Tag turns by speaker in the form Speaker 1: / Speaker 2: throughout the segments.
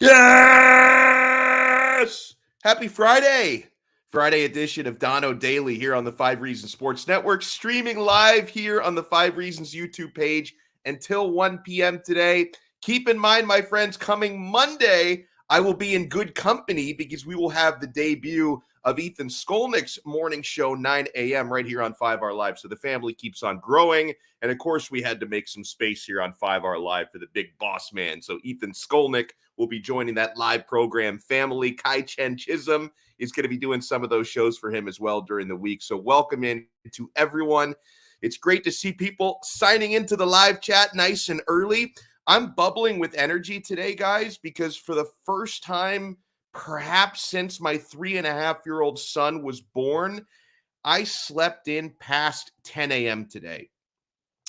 Speaker 1: Yes! Happy Friday! Friday edition of Donno Daily here on the 5 Reasons Sports Network, streaming live here on the 5 Reasons YouTube page until 1 p.m. today. Keep in mind, my friends, coming Monday, I will be in good company because we will have the debut of Ethan Skolnick's morning show, 9 a.m. right here on 5R Live. So the family keeps on growing. And of course, we had to make some space here on 5R Live for the big boss man. So Ethan Skolnick will be joining that live program family. Kai Chen Chisholm is going to be doing some of those shows for him as well during the week. So welcome in to everyone. It's great to see people signing into the live chat nice and early. I'm bubbling with energy today, guys, because for the first time, perhaps since my 3.5-year-old son was born, I slept in past 10 a.m. today.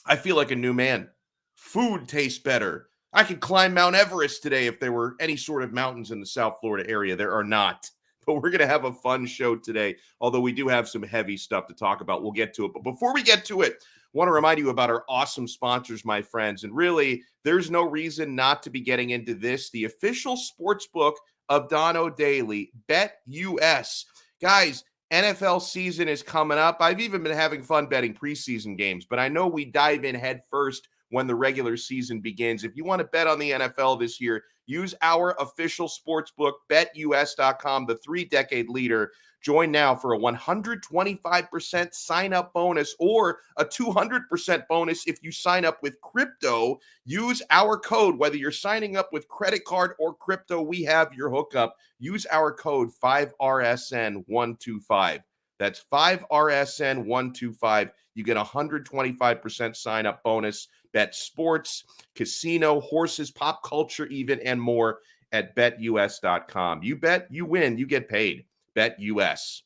Speaker 1: I feel like a new man. Food tastes better. I could climb Mount Everest today if there were any sort of mountains in the South Florida area. There are not. But we're going to have a fun show today, although we do have some heavy stuff to talk about. We'll get to it. But before we get to it, I want to remind you about our awesome sponsors, my friends. And really, there's no reason not to be getting into this. The official sports book of Donno Daily, BetUS. Guys, NFL season is coming up. I've even been having fun betting preseason games, but I know we dive in head first when the regular season begins. If you want to bet on the NFL this year, use our official sports book, betus.com, the 3-decade leader. Join now for a 125% sign-up bonus or a 200% bonus if you sign up with crypto. Use our code, whether you're signing up with credit card or crypto, we have your hookup. Use our code 5RSN125. That's 5RSN125. You get a 125% sign-up bonus. Bet sports, casino, horses, pop culture even, and more at betus.com. You bet, you win, you get paid. BetUS.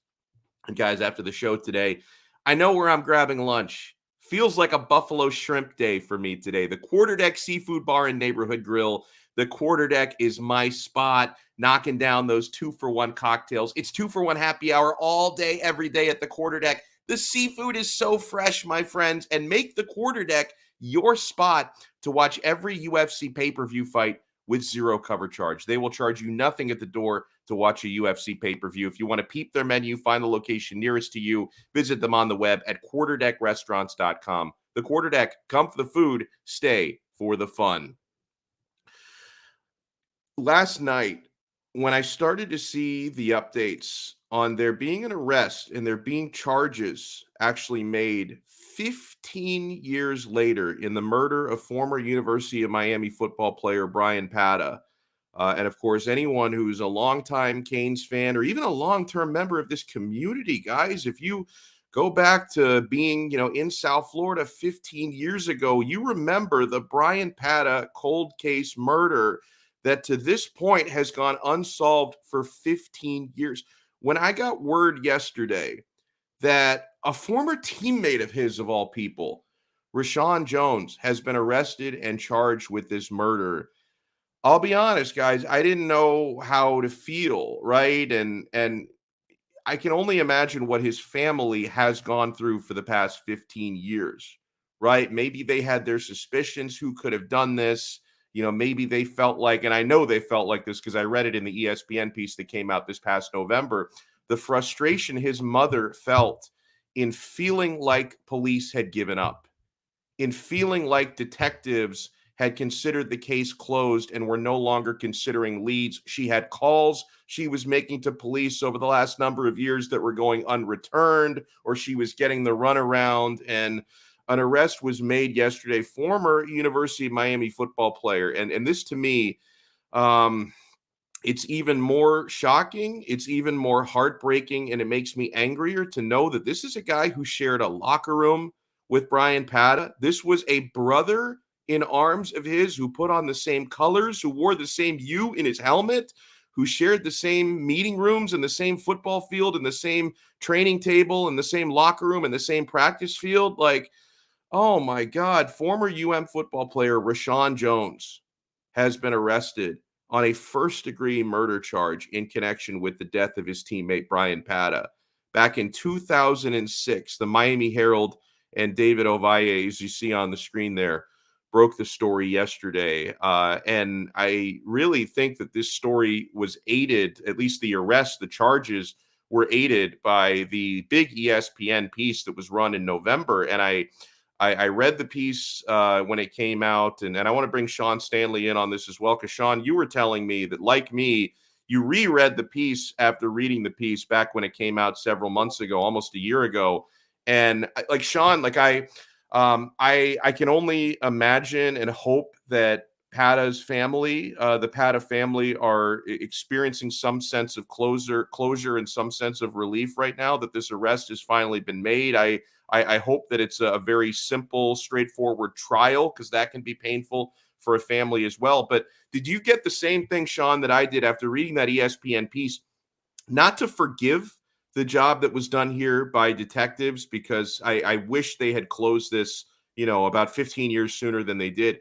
Speaker 1: And guys, after the show today, I know where I'm grabbing lunch. Feels like a buffalo shrimp day for me today. The Quarterdeck Seafood Bar and Neighborhood Grill. The Quarterdeck is my spot, knocking down those 2-for-1 cocktails. It's 2-for-1 happy hour all day, every day at the Quarterdeck. The seafood is so fresh, my friends, and make the Quarterdeck your spot to watch every UFC pay-per-view fight with zero cover charge. They will charge you nothing at the door to watch a UFC pay-per-view. If you want to peep their menu, find the location nearest to you, visit them on the web at quarterdeckrestaurants.com. The Quarterdeck, come for the food, stay for the fun. Last night, when I started to see the updates on there being an arrest and there being charges actually made 15 years later in the murder of former University of Miami football player Brian Pata. And of course, anyone who's a longtime Canes fan or even a long-term member of this community, guys, if you go back to being, in South Florida 15 years ago, you remember the Brian Pata cold case murder that to this point has gone unsolved for 15 years. When I got word yesterday that a former teammate of his, of all people, Rashawn Jones, has been arrested and charged with this murder, I'll be honest, guys, I didn't know how to feel, right? And I can only imagine what his family has gone through for the past 15 years, right? Maybe they had their suspicions who could have done this. Maybe they felt like, and I know they felt like this because I read it in the ESPN piece that came out this past November, the frustration his mother felt in feeling like police had given up, in feeling like detectives had considered the case closed and were no longer considering leads. She had calls she was making to police over the last number of years that were going unreturned, or she was getting the runaround, and an arrest was made yesterday, former University of Miami football player. And this to me, it's even more shocking. It's even more heartbreaking. And it makes me angrier to know that this is a guy who shared a locker room with Brian Pata. This was a brother in arms of his who put on the same colors, who wore the same U in his helmet, who shared the same meeting rooms and the same football field and the same training table and the same locker room and the same practice field. Like, oh my God, former football player Rashawn Jones has been arrested on a first-degree murder charge in connection with the death of his teammate Brian Pata. Back in 2006, the Miami Herald and David Ovalle, as you see on the screen there, broke the story yesterday. And I really think that this story was aided, at least the arrest, the charges were aided by the big ESPN piece that was run in November. And I read the piece when it came out, and I want to bring Sean Stanley in on this as well, because Sean, you were telling me that, like me, you reread the piece after reading the piece back when it came out several months ago, almost a year ago. And like Sean, like I can only imagine and hope that Pata's family, the Pata family, are experiencing some sense of closure and some sense of relief right now that this arrest has finally been made. I hope that it's a very simple, straightforward trial, because that can be painful for a family as well. But did you get the same thing, Sean, that I did after reading that ESPN piece? Not to forgive the job that was done here by detectives, because I wish they had closed this, about 15 years sooner than they did.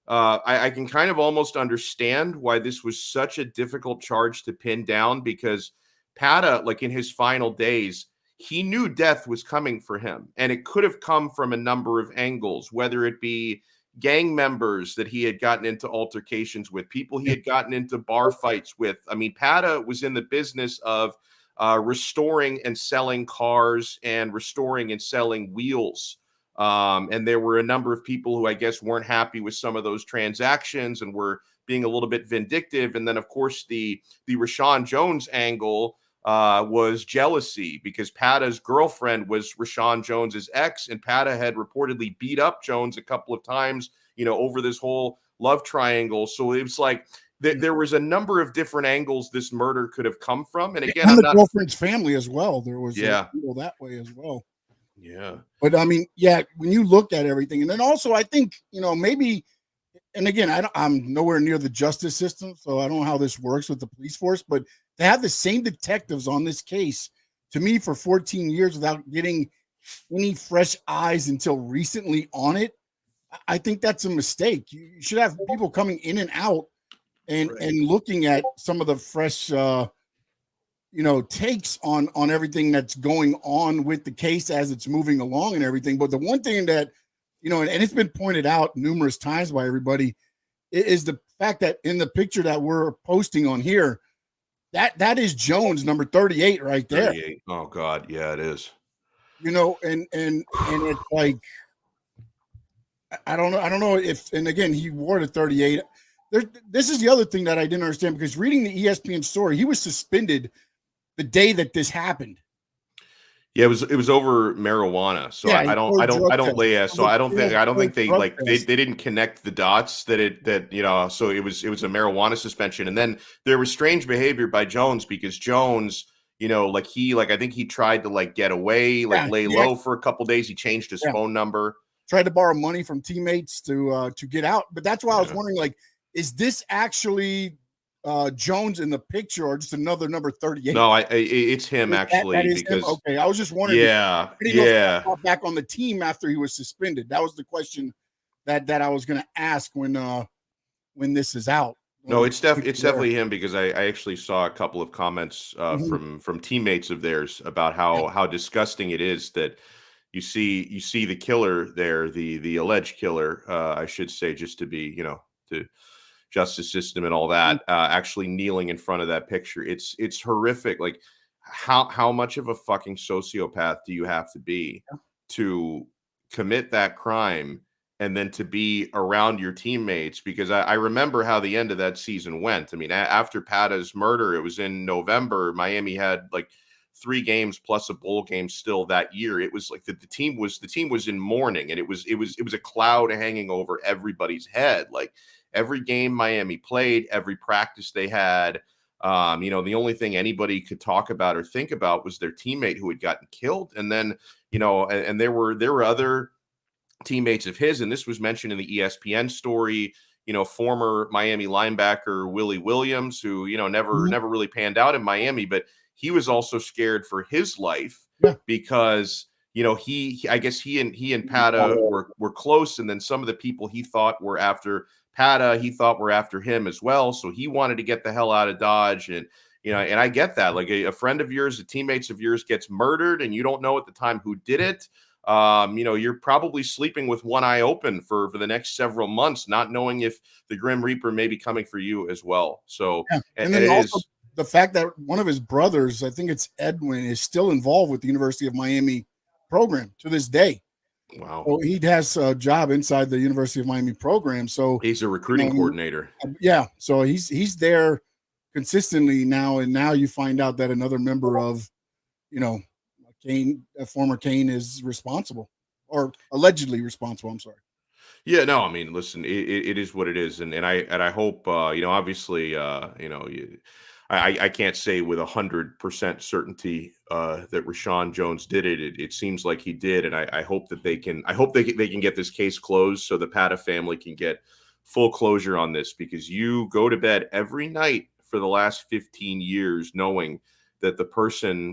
Speaker 1: I can kind of almost understand why this was such a difficult charge to pin down, because Pata, like in his final days, he knew death was coming for him, and it could have come from a number of angles, whether it be gang members that he had gotten into altercations with, people he had gotten into bar fights with. I mean, Pata was in the business of restoring and selling cars and restoring and selling wheels. And there were a number of people who I guess weren't happy with some of those transactions and were being a little bit vindictive. And then, of course, the Rashawn Jones angle was jealousy, because Pata's girlfriend was Rashawn Jones's ex, and Pata had reportedly beat up Jones a couple of times, over this whole love triangle. So it was like there was a number of different angles this murder could have come from. And again,
Speaker 2: and the girlfriend's family as well. There was people that way as well.
Speaker 1: Yeah.
Speaker 2: But I mean, when you look at everything, and then also I think, maybe, and again, I'm nowhere near the justice system, so I don't know how this works with the police force, but to have the same detectives on this case, to me, for 14 years without getting any fresh eyes until recently on it, I think that's a mistake. You should have people coming in and out and looking at some of the fresh takes on everything that's going on with the case as it's moving along and everything. But the one thing that, and it's been pointed out numerous times by everybody, is the fact that in the picture that we're posting on here, that is Jones, number 38 right there.
Speaker 1: 38. Oh God. Yeah, it is.
Speaker 2: And it's like, I don't know if, and again, he wore the 38. This is the other thing that I didn't understand, because reading the ESPN story, he was suspended the day that this happened.
Speaker 1: Yeah, it was over marijuana. So
Speaker 2: yeah,
Speaker 1: I don't think they didn't connect the dots so it was a marijuana suspension. And then there was strange behavior by Jones, because Jones, I think he tried to get away, lay low for a couple days. He changed his phone number,
Speaker 2: tried to borrow money from teammates to get out. But that's why I was wondering, is this actually Jones in the picture, or just another number 38?
Speaker 1: No, it's him actually.
Speaker 2: That is
Speaker 1: because
Speaker 2: him? Okay, I was just wondering.
Speaker 1: Yeah.
Speaker 2: Back on the team after he was suspended. That was the question that I was going to ask when this is out.
Speaker 1: No, it's definitely him, because I actually saw a couple of comments from teammates of theirs about how disgusting it is that you see the killer there, the alleged killer, I should say, just to be, to justice system and all that, actually kneeling in front of that picture. It's horrific. Like, how much of a fucking sociopath do you have to be to commit that crime and then to be around your teammates? Because I remember how the end of that season went. I mean, after Pata's murder, it was in November. Miami had 3 games plus a bowl game still that year. It was like the team was in mourning, and it was a cloud hanging over everybody's head. Like, every game Miami played, every practice they had, the only thing anybody could talk about or think about was their teammate who had gotten killed. And then, and there were other teammates of his, and this was mentioned in the ESPN story, former Miami linebacker Willie Williams, who, never really panned out in Miami, but he was also scared for his life because, I guess he and Pata were close. And then some of the people he thought were after Pata, he thought were after him as well. So he wanted to get the hell out of Dodge. And, and I get that. Like, a friend of yours, a teammates of yours gets murdered, and you don't know at the time who did it. you're probably sleeping with one eye open for the next several months, not knowing if the Grim Reaper may be coming for you as well. So,
Speaker 2: Yeah.
Speaker 1: and
Speaker 2: then
Speaker 1: it
Speaker 2: also
Speaker 1: is
Speaker 2: the fact that one of his brothers, I think it's Edwin, is still involved with the University of Miami program to this day.
Speaker 1: wow.
Speaker 2: So he has a job inside the University of Miami program. So
Speaker 1: He's a recruiting coordinator.
Speaker 2: Yeah, so he's there consistently now, and now you find out that another member of, Kane, a former Kane, is responsible or allegedly responsible. I'm sorry.
Speaker 1: Yeah, no, I mean, listen, it is what it is, and I hope obviously I can't say with 100% certainty that Rashawn Jones did it. It seems like he did, and I hope that they can get this case closed so the Pata family can get full closure on this, because you go to bed every night for the last 15 years knowing that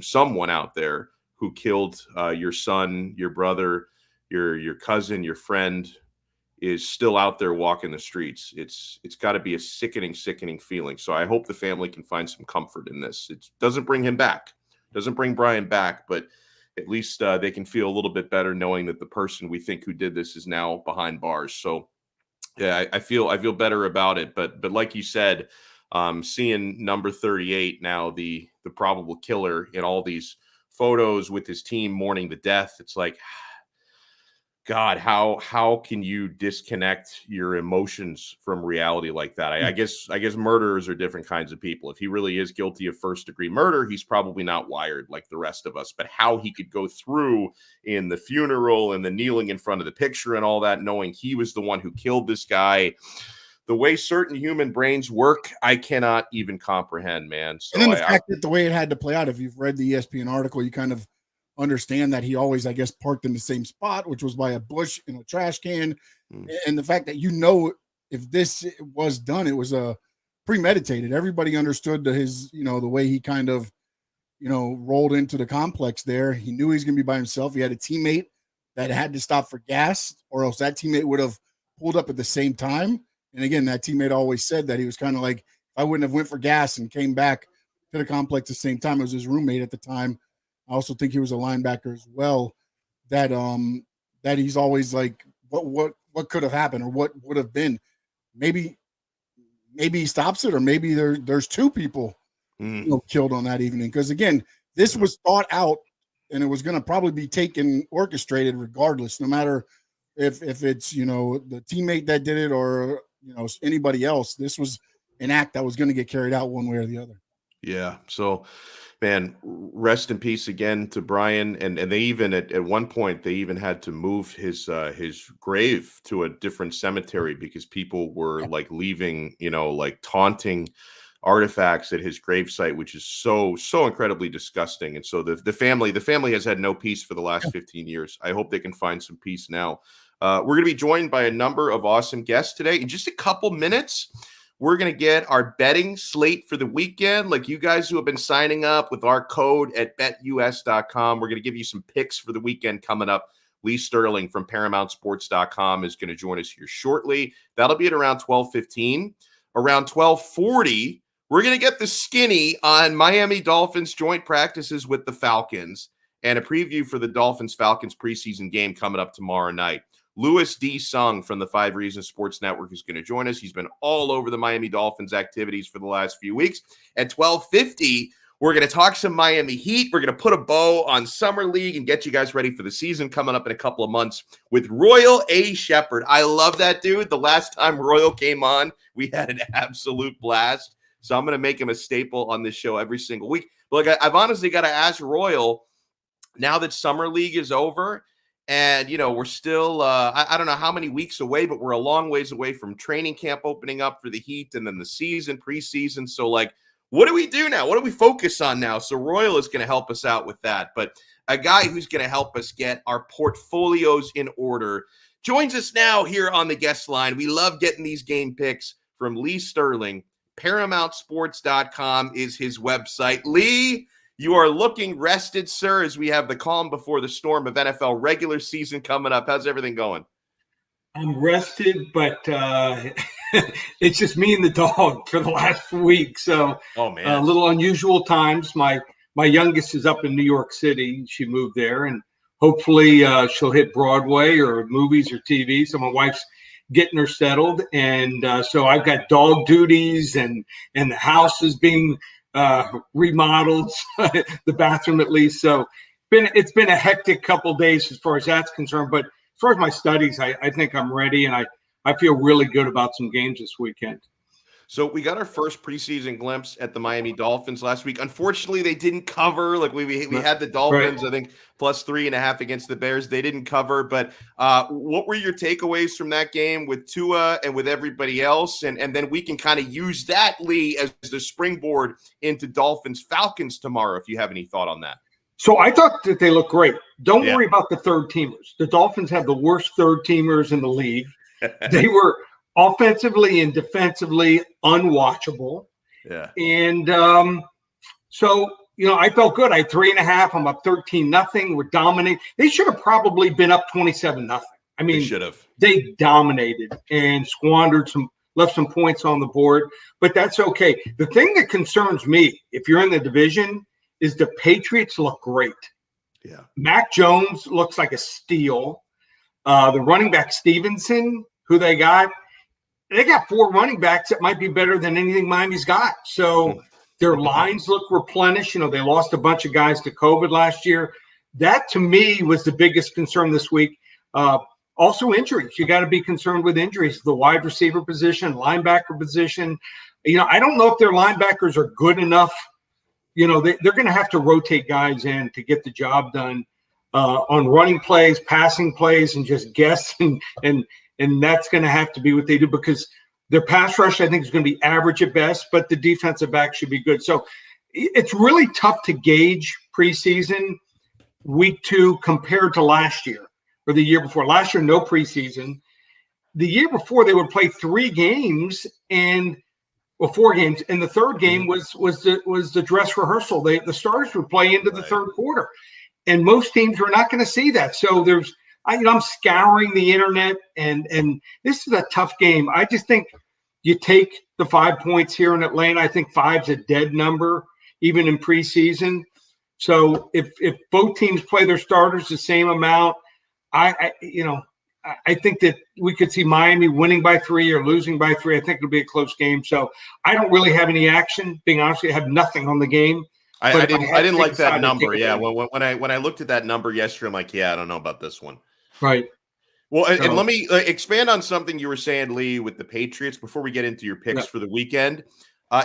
Speaker 1: someone out there who killed your son, your brother, your cousin, your friend, is still out there walking the streets. It's got to be a sickening feeling. So I hope the family can find some comfort in this. It doesn't bring him back, doesn't bring Brian back, but at least they can feel a little bit better knowing that the person we think who did this is now behind bars. So yeah, I feel better about it. But like you said, seeing number 38 now, the probable killer, in all these photos with his team mourning the death, it's like, God, how can you disconnect your emotions from reality like that? I guess murderers are different kinds of people. If he really is guilty of first-degree murder, he's probably not wired like the rest of us. But how he could go through in the funeral and the kneeling in front of the picture and all that, knowing he was the one who killed this guy, the way certain human brains work, I cannot even comprehend, man. So
Speaker 2: And then the fact that the way it had to play out, if you've read the ESPN article, you kind of understand that he always, I guess, parked in the same spot, which was by a bush in a trash can. And the fact that, if this was done, it was premeditated. Everybody understood his, the way he kind of, rolled into the complex there. He knew he was going to be by himself. He had a teammate that had to stop for gas, or else that teammate would have pulled up at the same time. And again, that teammate always said that he was kind of like, if I wouldn't have went for gas and came back to the complex at the same time, it was his roommate at the time. I also think he was a linebacker as well. That he's always like, what could have happened, or what would have been. Maybe he stops it, or maybe there's two people killed on that evening. Because again, this was thought out, and it was going to probably be orchestrated regardless, no matter if it's the teammate that did it or anybody else. This was an act that was going to get carried out one way or the other.
Speaker 1: Yeah. So, man, rest in peace again to Brian. And they even at one point they even had to move his grave to a different cemetery because people were like leaving, like taunting artifacts at his gravesite, which is so incredibly disgusting. And so the family has had no peace for the last 15 years. I hope they can find some peace now. We're going to be joined by a number of awesome guests today. In just a couple minutes, we're going to get our betting slate for the weekend. Like you guys who have been signing up with our code at betus.com, we're going to give you some picks for the weekend coming up. Lee Sterling from ParamountSports.com is going to join us here shortly. That'll be at around 12:15. Around 12:40, we're going to get the skinny on Miami Dolphins joint practices with the Falcons and a preview for the Dolphins-Falcons preseason game coming up tomorrow night. Louis D. Sung from the 5 Reasons Sports Network is going to join us. He's been all over the Miami Dolphins activities for the last few weeks. At 12:50, we're going to talk some Miami Heat. We're going to put a bow on Summer League and get you guys ready for the season coming up in a couple of months with Royal A. Shepherd. I love that dude. The last time Royal came on, we had an absolute blast. So I'm going to make him a staple on this show every single week. But look, I've honestly got to ask Royal, now that Summer League is over, and, we're still, I don't know how many weeks away, but we're a long ways away from training camp opening up for the Heat and then the season, preseason. So, what do we do now? What do we focus on now? So Royal is going to help us out with that. But a guy who's going to help us get our portfolios in order joins us now here on the guest line. We love getting these game picks from Lee Sterling. ParamountSports.com is his website. Lee, you are looking rested, sir, as we have the calm before the storm of NFL regular season coming up. How's everything going?
Speaker 3: I'm rested, but it's just me and the dog for the last week. So a little unusual times. My youngest is up in New York City. She moved there, and hopefully she'll hit Broadway or movies or TV. So my wife's getting her settled, and so I've got dog duties, and the house is being remodeled, the bathroom at least. So it's been a hectic couple days as far as that's concerned. But as far as my studies, I think I'm ready, and I feel really good about some games this weekend.
Speaker 1: So we got our first preseason glimpse at the Miami Dolphins last week. Unfortunately, they didn't cover. Like we had the Dolphins, right, I think +3.5 against the Bears. They didn't cover. But what were your takeaways from that game with Tua and with everybody else? And then we can kind of use that, Lee, as the springboard into Dolphins Falcons tomorrow, if you have any thought on that.
Speaker 3: So I thought that they looked great. Don't worry about the third teamers. The Dolphins have the worst third teamers in the league. They were offensively and defensively unwatchable.
Speaker 1: Yeah.
Speaker 3: And so, I felt good. I had 3.5. I'm up 13-0. We're dominating. They should have probably been up 27-0. I mean, they dominated and left some points on the board, but that's okay. The thing that concerns me, if you're in the division, is the Patriots look great.
Speaker 1: Yeah.
Speaker 3: Mac Jones looks like a steal. The running back Stevenson, who they got 4 running backs that might be better than anything Miami's got. So their lines look replenished. They lost a bunch of guys to COVID last year. That, to me, was the biggest concern this week. Also, injuries. You got to be concerned with injuries. The wide receiver position, linebacker position. I don't know if their linebackers are good enough. They're going to have to rotate guys in to get the job done on running plays, passing plays, and just guess and that's going to have to be what they do, because their pass rush, I think, is going to be average at best, but the defensive back should be good. So it's really tough to gauge preseason week 2 compared to last year or the year before. Last year, no preseason. The year before, they would play 3 games and 4 games, and the third game was the dress rehearsal. The starters would play into the third quarter, and most teams are not going to see that. So I'm scouring the internet, and this is a tough game. I just think you take the 5 points here in Atlanta. I think 5's a dead number, even in preseason. So if both teams play their starters the same amount, I think that we could see Miami winning by 3 or losing by 3. I think it'll be a close game. So I don't really have any action. Being honest, I have nothing on the game.
Speaker 1: I didn't like that number. Yeah, when I looked at that number yesterday, I'm like, I don't know about this one.
Speaker 3: Right.
Speaker 1: Well, and let me expand on something you were saying, Lee, with the Patriots before we get into your picks for the weekend.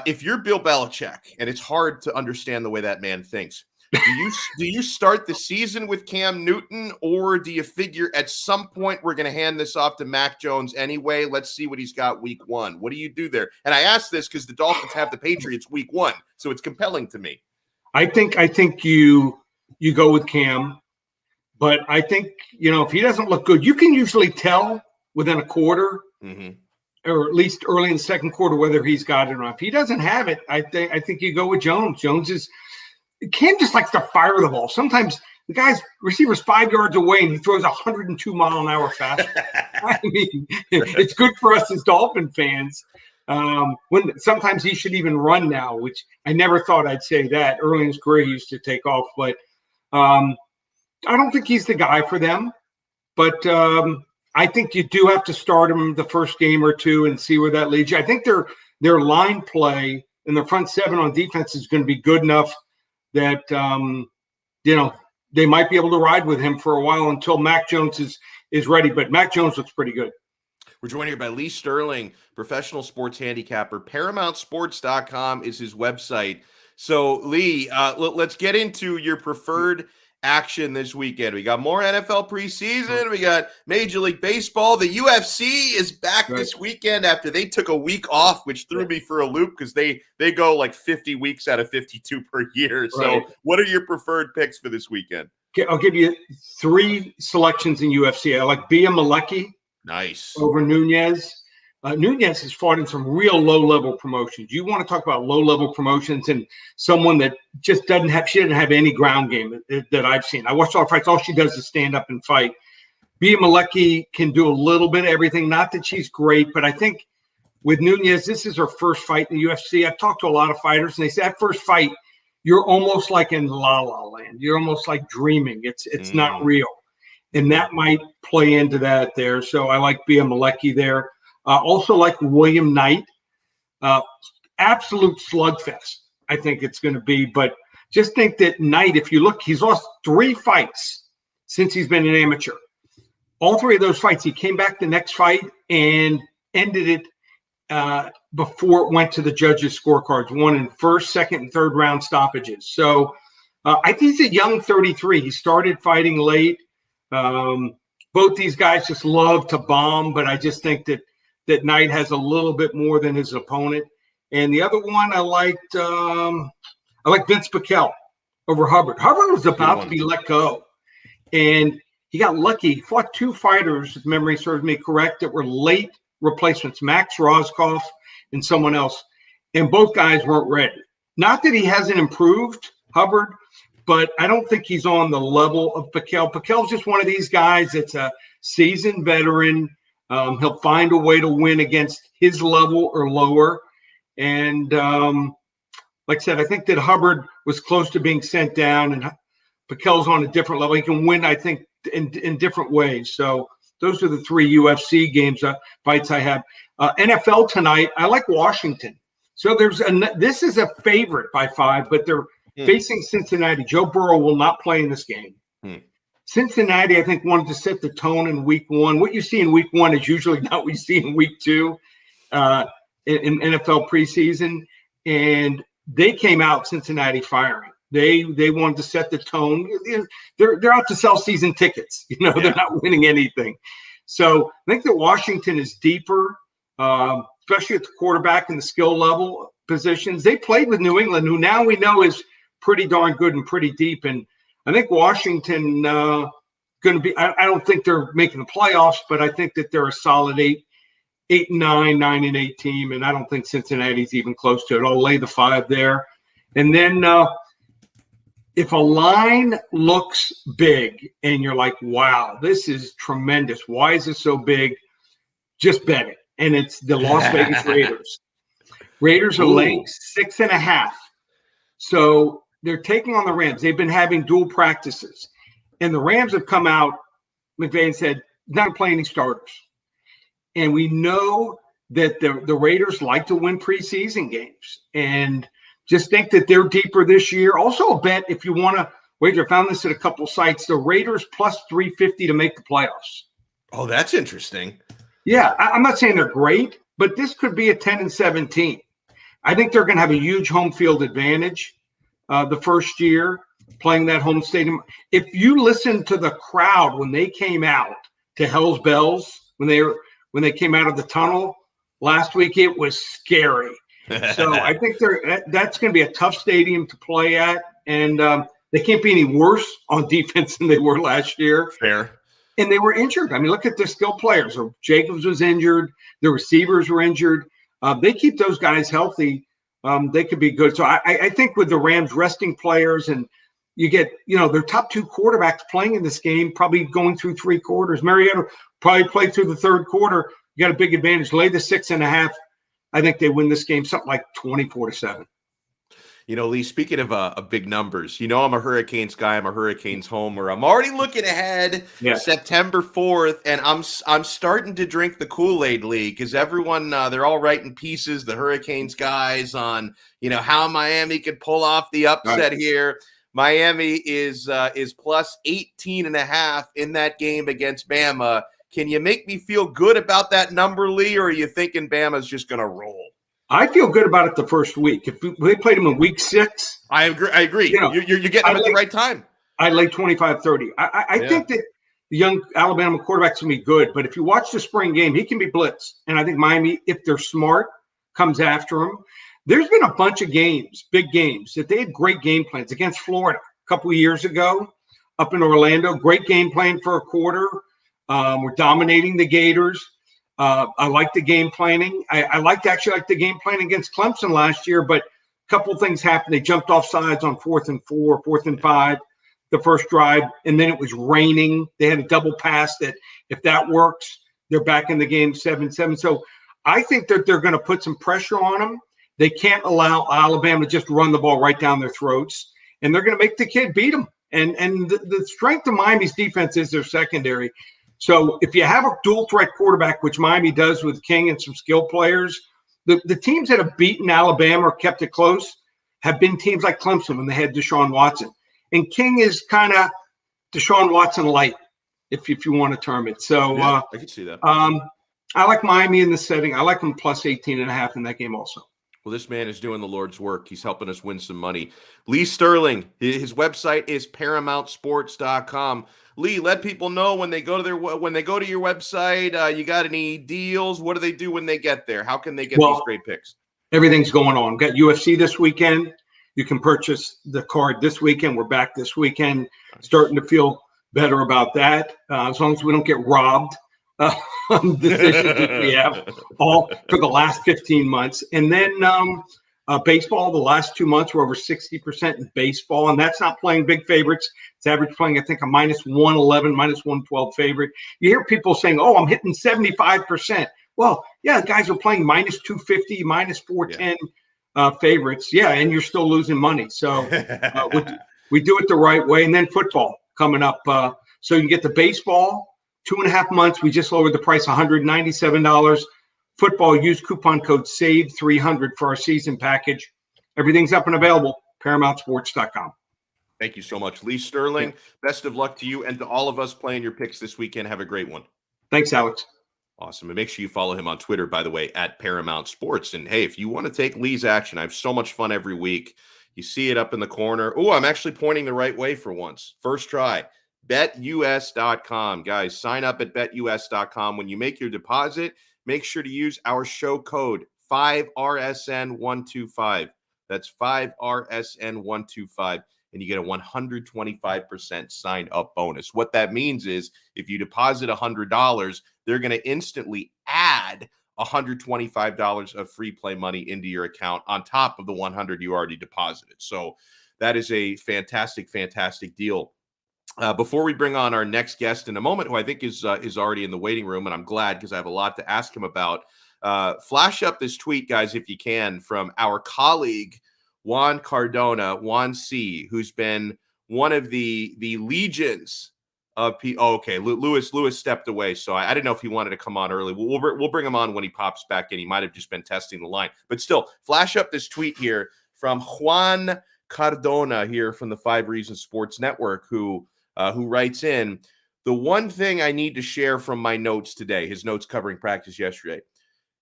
Speaker 1: If you're Bill Belichick, and it's hard to understand the way that man thinks, do you start the season with Cam Newton, or do you figure at some point we're going to hand this off to Mac Jones anyway? Let's see what he's got week 1. What do you do there? And I ask this because the Dolphins have the Patriots week 1, so it's compelling to me. I
Speaker 3: think you go with Cam. But I think, if he doesn't look good, you can usually tell within a quarter, or at least early in the second quarter, whether he's got it or not. If he doesn't have it, I think you go with Jones. Cam just likes to fire the ball. Sometimes the receiver's 5 yards away and he throws 102-mile-an-hour fastball. I mean, it's good for us as Dolphin fans. When sometimes he should even run now, which I never thought I'd say that. Early in his career, he used to take off, but I don't think he's the guy for them, but I think you do have to start him the first game or 2 and see where that leads you. I think their line play and the front 7 on defense is going to be good enough that they might be able to ride with him for a while until Mac Jones is ready. But Mac Jones looks pretty good.
Speaker 1: We're joined here by Lee Sterling, professional sports handicapper. ParamountSports.com is his website. So, Lee, let's get into your preferred action this weekend. We got more NFL preseason. We got Major League Baseball. The UFC is back this weekend after they took a week off, which threw me for a loop because they go like 50 weeks out of 52 per year. So what are your preferred picks for this weekend?
Speaker 3: I'll give you 3 selections in UFC. I like Bia Malecki.
Speaker 1: Nice.
Speaker 3: Over Nunez. Nunez has fought in some real low-level promotions. You want to talk about low-level promotions and someone that just doesn't have any ground game that I've seen. I watched all her fights. All she does is stand up and fight. Bia Malecki can do a little bit of everything. Not that she's great, but I think with Nunez, this is her first fight in the UFC. I've talked to a lot of fighters, and they say that first fight, you're almost like in La La Land. You're almost like dreaming. It's not real. And that might play into that there. So I like Bia Malecki there. Also like William Knight. Absolute slugfest, I think it's going to be. But just think that Knight, if you look, he's lost 3 fights since he's been an amateur. All 3 of those fights, he came back the next fight and ended it before it went to the judges' scorecards, won in first, second, and third round stoppages. So I think he's a young 33. He started fighting late. Both these guys just love to bomb, but I just think that Knight has a little bit more than his opponent. And the other one I like Vince Piquel over Hubbard. Hubbard was about to be let go, and he got lucky. He fought 2 fighters, if memory serves me correct, that were late replacements, Max Roscoff and someone else, and both guys weren't ready. Not that he hasn't improved, Hubbard, but I don't think he's on the level of Piquel. Piquel's just one of these guys that's a seasoned veteran. He'll find a way to win against his level or lower. And like I said, I think that Hubbard was close to being sent down, and Piquel's on a different level. He can win, I think, in different ways. So those are the 3 UFC games, fights I have. NFL tonight, I like Washington. So this is a favorite by 5, but they're facing Cincinnati. Joe Burrow will not play in this game. Cincinnati, I think, wanted to set the tone in week 1. What you see in week 1 is usually not what you see in week 2 in NFL preseason. And they came out Cincinnati firing. They wanted to set the tone. They're out to sell season tickets. They're not winning anything. So I think that Washington is deeper, especially at the quarterback and the skill level positions. They played with New England, who now we know is pretty darn good and pretty deep. And I think Washington going to be. I don't think they're making the playoffs, but I think that they're a solid 8-9, 9-8 team, and I don't think Cincinnati's even close to it. I'll lay the 5 there. And then if a line looks big and you're like, wow, this is tremendous. Why is it so big? Just bet it. And it's the Las Vegas Raiders. Raiders are laying 6.5. So they're taking on the Rams. They've been having dual practices. And the Rams have come out, McVay, and said, not playing any starters. And we know that the Raiders like to win preseason games. And just think that they're deeper this year. Also a bet, if you want to wager, I found this at a couple sites, the Raiders plus 350 to make the playoffs.
Speaker 1: Oh, that's interesting.
Speaker 3: Yeah, I'm not saying they're great, but this could be a 10-17. I think they're going to have a huge home field advantage the first year playing that home stadium. If you listen to the crowd when they came out to Hell's Bells, when they came out of the tunnel last week, it was scary. So I think that's going to be a tough stadium to play at, and they can't be any worse on defense than they were last year.
Speaker 1: Fair.
Speaker 3: And they were injured. I mean, look at their skill players. Jacobs was injured. The receivers were injured. They keep those guys healthy. They could be good. So I think with the Rams resting players, and you get, their top 2 quarterbacks playing in this game, probably going through 3 quarters. Mariota probably played through the 3rd quarter. You got a big advantage. Lay the 6.5. I think they win this game something like 24-7.
Speaker 1: Lee, speaking of big numbers, I'm a Hurricanes guy. I'm a Hurricanes homer. I'm already looking ahead September 4th, and I'm starting to drink the Kool-Aid, Lee, because everyone, they're all writing pieces, the Hurricanes guys, on, how Miami could pull off the upset here. Miami is plus 18.5 in that game against Bama. Can you make me feel good about that number, Lee, or are you thinking Bama's just going to roll?
Speaker 3: I feel good about it the first week. If they played them in week 6.
Speaker 1: I agree. You're getting them at the right time.
Speaker 3: I'd lay 25-30. I think that the young Alabama quarterback's going to be good, but if you watch the spring game, he can be blitzed. And I think Miami, if they're smart, comes after him. There's been a bunch of games, big games, that they had great game plans against Florida a couple of years ago up in Orlando. Great game plan for a quarter. We're dominating the Gators. I like the game planning. I like the game plan against Clemson last year, but a couple of things happened. They jumped off sides on 4th and 4, 4th and 5, the first drive, and then it was raining. They had a double pass that if that works, they're back in the game 7-7. So I think that they're going to put some pressure on them. They can't allow Alabama to just run the ball right down their throats, and they're going to make the kid beat them. And the strength of Miami's defense is their secondary. So if you have a dual threat quarterback, which Miami does with King and some skill players, the teams that have beaten Alabama or kept it close have been teams like Clemson when they had Deshaun Watson. And King is kind of Deshaun Watson light, if you want to term it. So
Speaker 1: I can see that.
Speaker 3: I like Miami in this setting. I like them plus 18.5 in that game also.
Speaker 1: Well, this man is doing the Lord's work. He's helping us win some money. Lee Sterling, his website is ParamountSports.com. Lee, let people know when they go to your website. You got any deals? What do they do when they get there? How can they get these great picks?
Speaker 3: Everything's going on. Got UFC this weekend. You can purchase the card this weekend. We're back this weekend. Starting to feel better about that. As long as we don't get robbed on decisions which we have all for the last 15 months. And then baseball, the last 2 months, we're over 60% in baseball. And that's not playing big favorites. It's average playing, I think, a minus 111, minus 112 favorite. You hear people saying, oh, I'm hitting 75%. Well, yeah, guys are playing minus 250, minus 410 favorites. Yeah, and you're still losing money. So we do it the right way. And then football coming up. So you can get the baseball, 2.5 months. We just lowered the price, $197. Football, use coupon code SAVE300 for our season package. Everything's up and available, ParamountSports.com.
Speaker 1: Thank you so much, Lee Sterling. Best of luck to you and to all of us playing your picks this weekend. Have a great one.
Speaker 3: Thanks, Alex.
Speaker 1: Awesome. And make sure you follow him on Twitter, by the way, at Paramount Sports. And hey, if you want to take Lee's action, I have so much fun every week. You see it up in the corner. Oh, I'm actually pointing the right way for once. First try. BetUS.com. Guys, sign up at BetUS.com. When you make your deposit, make sure to use our show code 5RSN125. That's 5RSN125. And you get a 125% sign up bonus. What that means is if you deposit $100, they're going to instantly add $125 of free play money into your account on top of the $100 you already deposited. So that is a fantastic, fantastic deal. Before we bring on our next guest in a moment, who I think is already in the waiting room, and I'm glad because I have a lot to ask him about. Flash up this tweet, guys, if you can, from our colleague, Juan Cardona, Juan C., who's been one of the legions of people. Oh, okay, Lewis stepped away, so I didn't know if he wanted to come on early. We'll bring him on when he pops back in. He might have just been testing the line. But still, flash up this tweet here from Juan Cardona here from the 5 Reasons Sports Network, who writes in, the one thing I need to share from my notes today, his notes covering practice yesterday,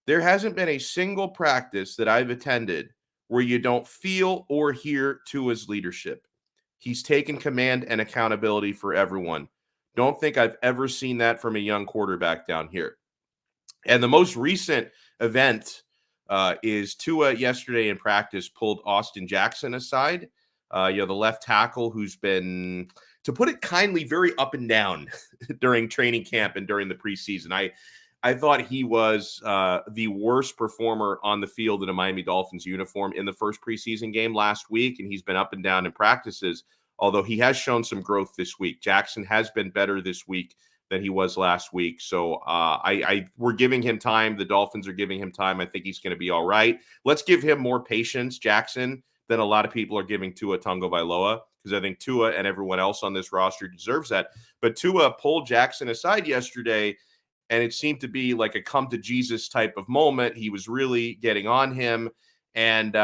Speaker 1: there hasn't been a single practice that I've attended where you don't feel or hear Tua's leadership. He's taken command and accountability for everyone. Don't think I've ever seen that from a young quarterback down here. And the most recent event is Tua yesterday in practice pulled Austin Jackson aside, the left tackle who's been, to put it kindly, very up and down during training camp and during the preseason. I thought he was the worst performer on the field in a Miami Dolphins uniform in the first preseason game last week, and he's been up and down in practices, although he has shown some growth this week. Jackson has been better this week than he was last week, so we're giving him time. The Dolphins are giving him time. I think he's going to be all right. Let's give him more patience, Jackson, than a lot of people are giving Tua Tagovailoa, because I think Tua and everyone else on this roster deserves that. But Tua pulled Jackson aside yesterday, and it seemed to be like a come to Jesus type of moment. He was really getting on him. And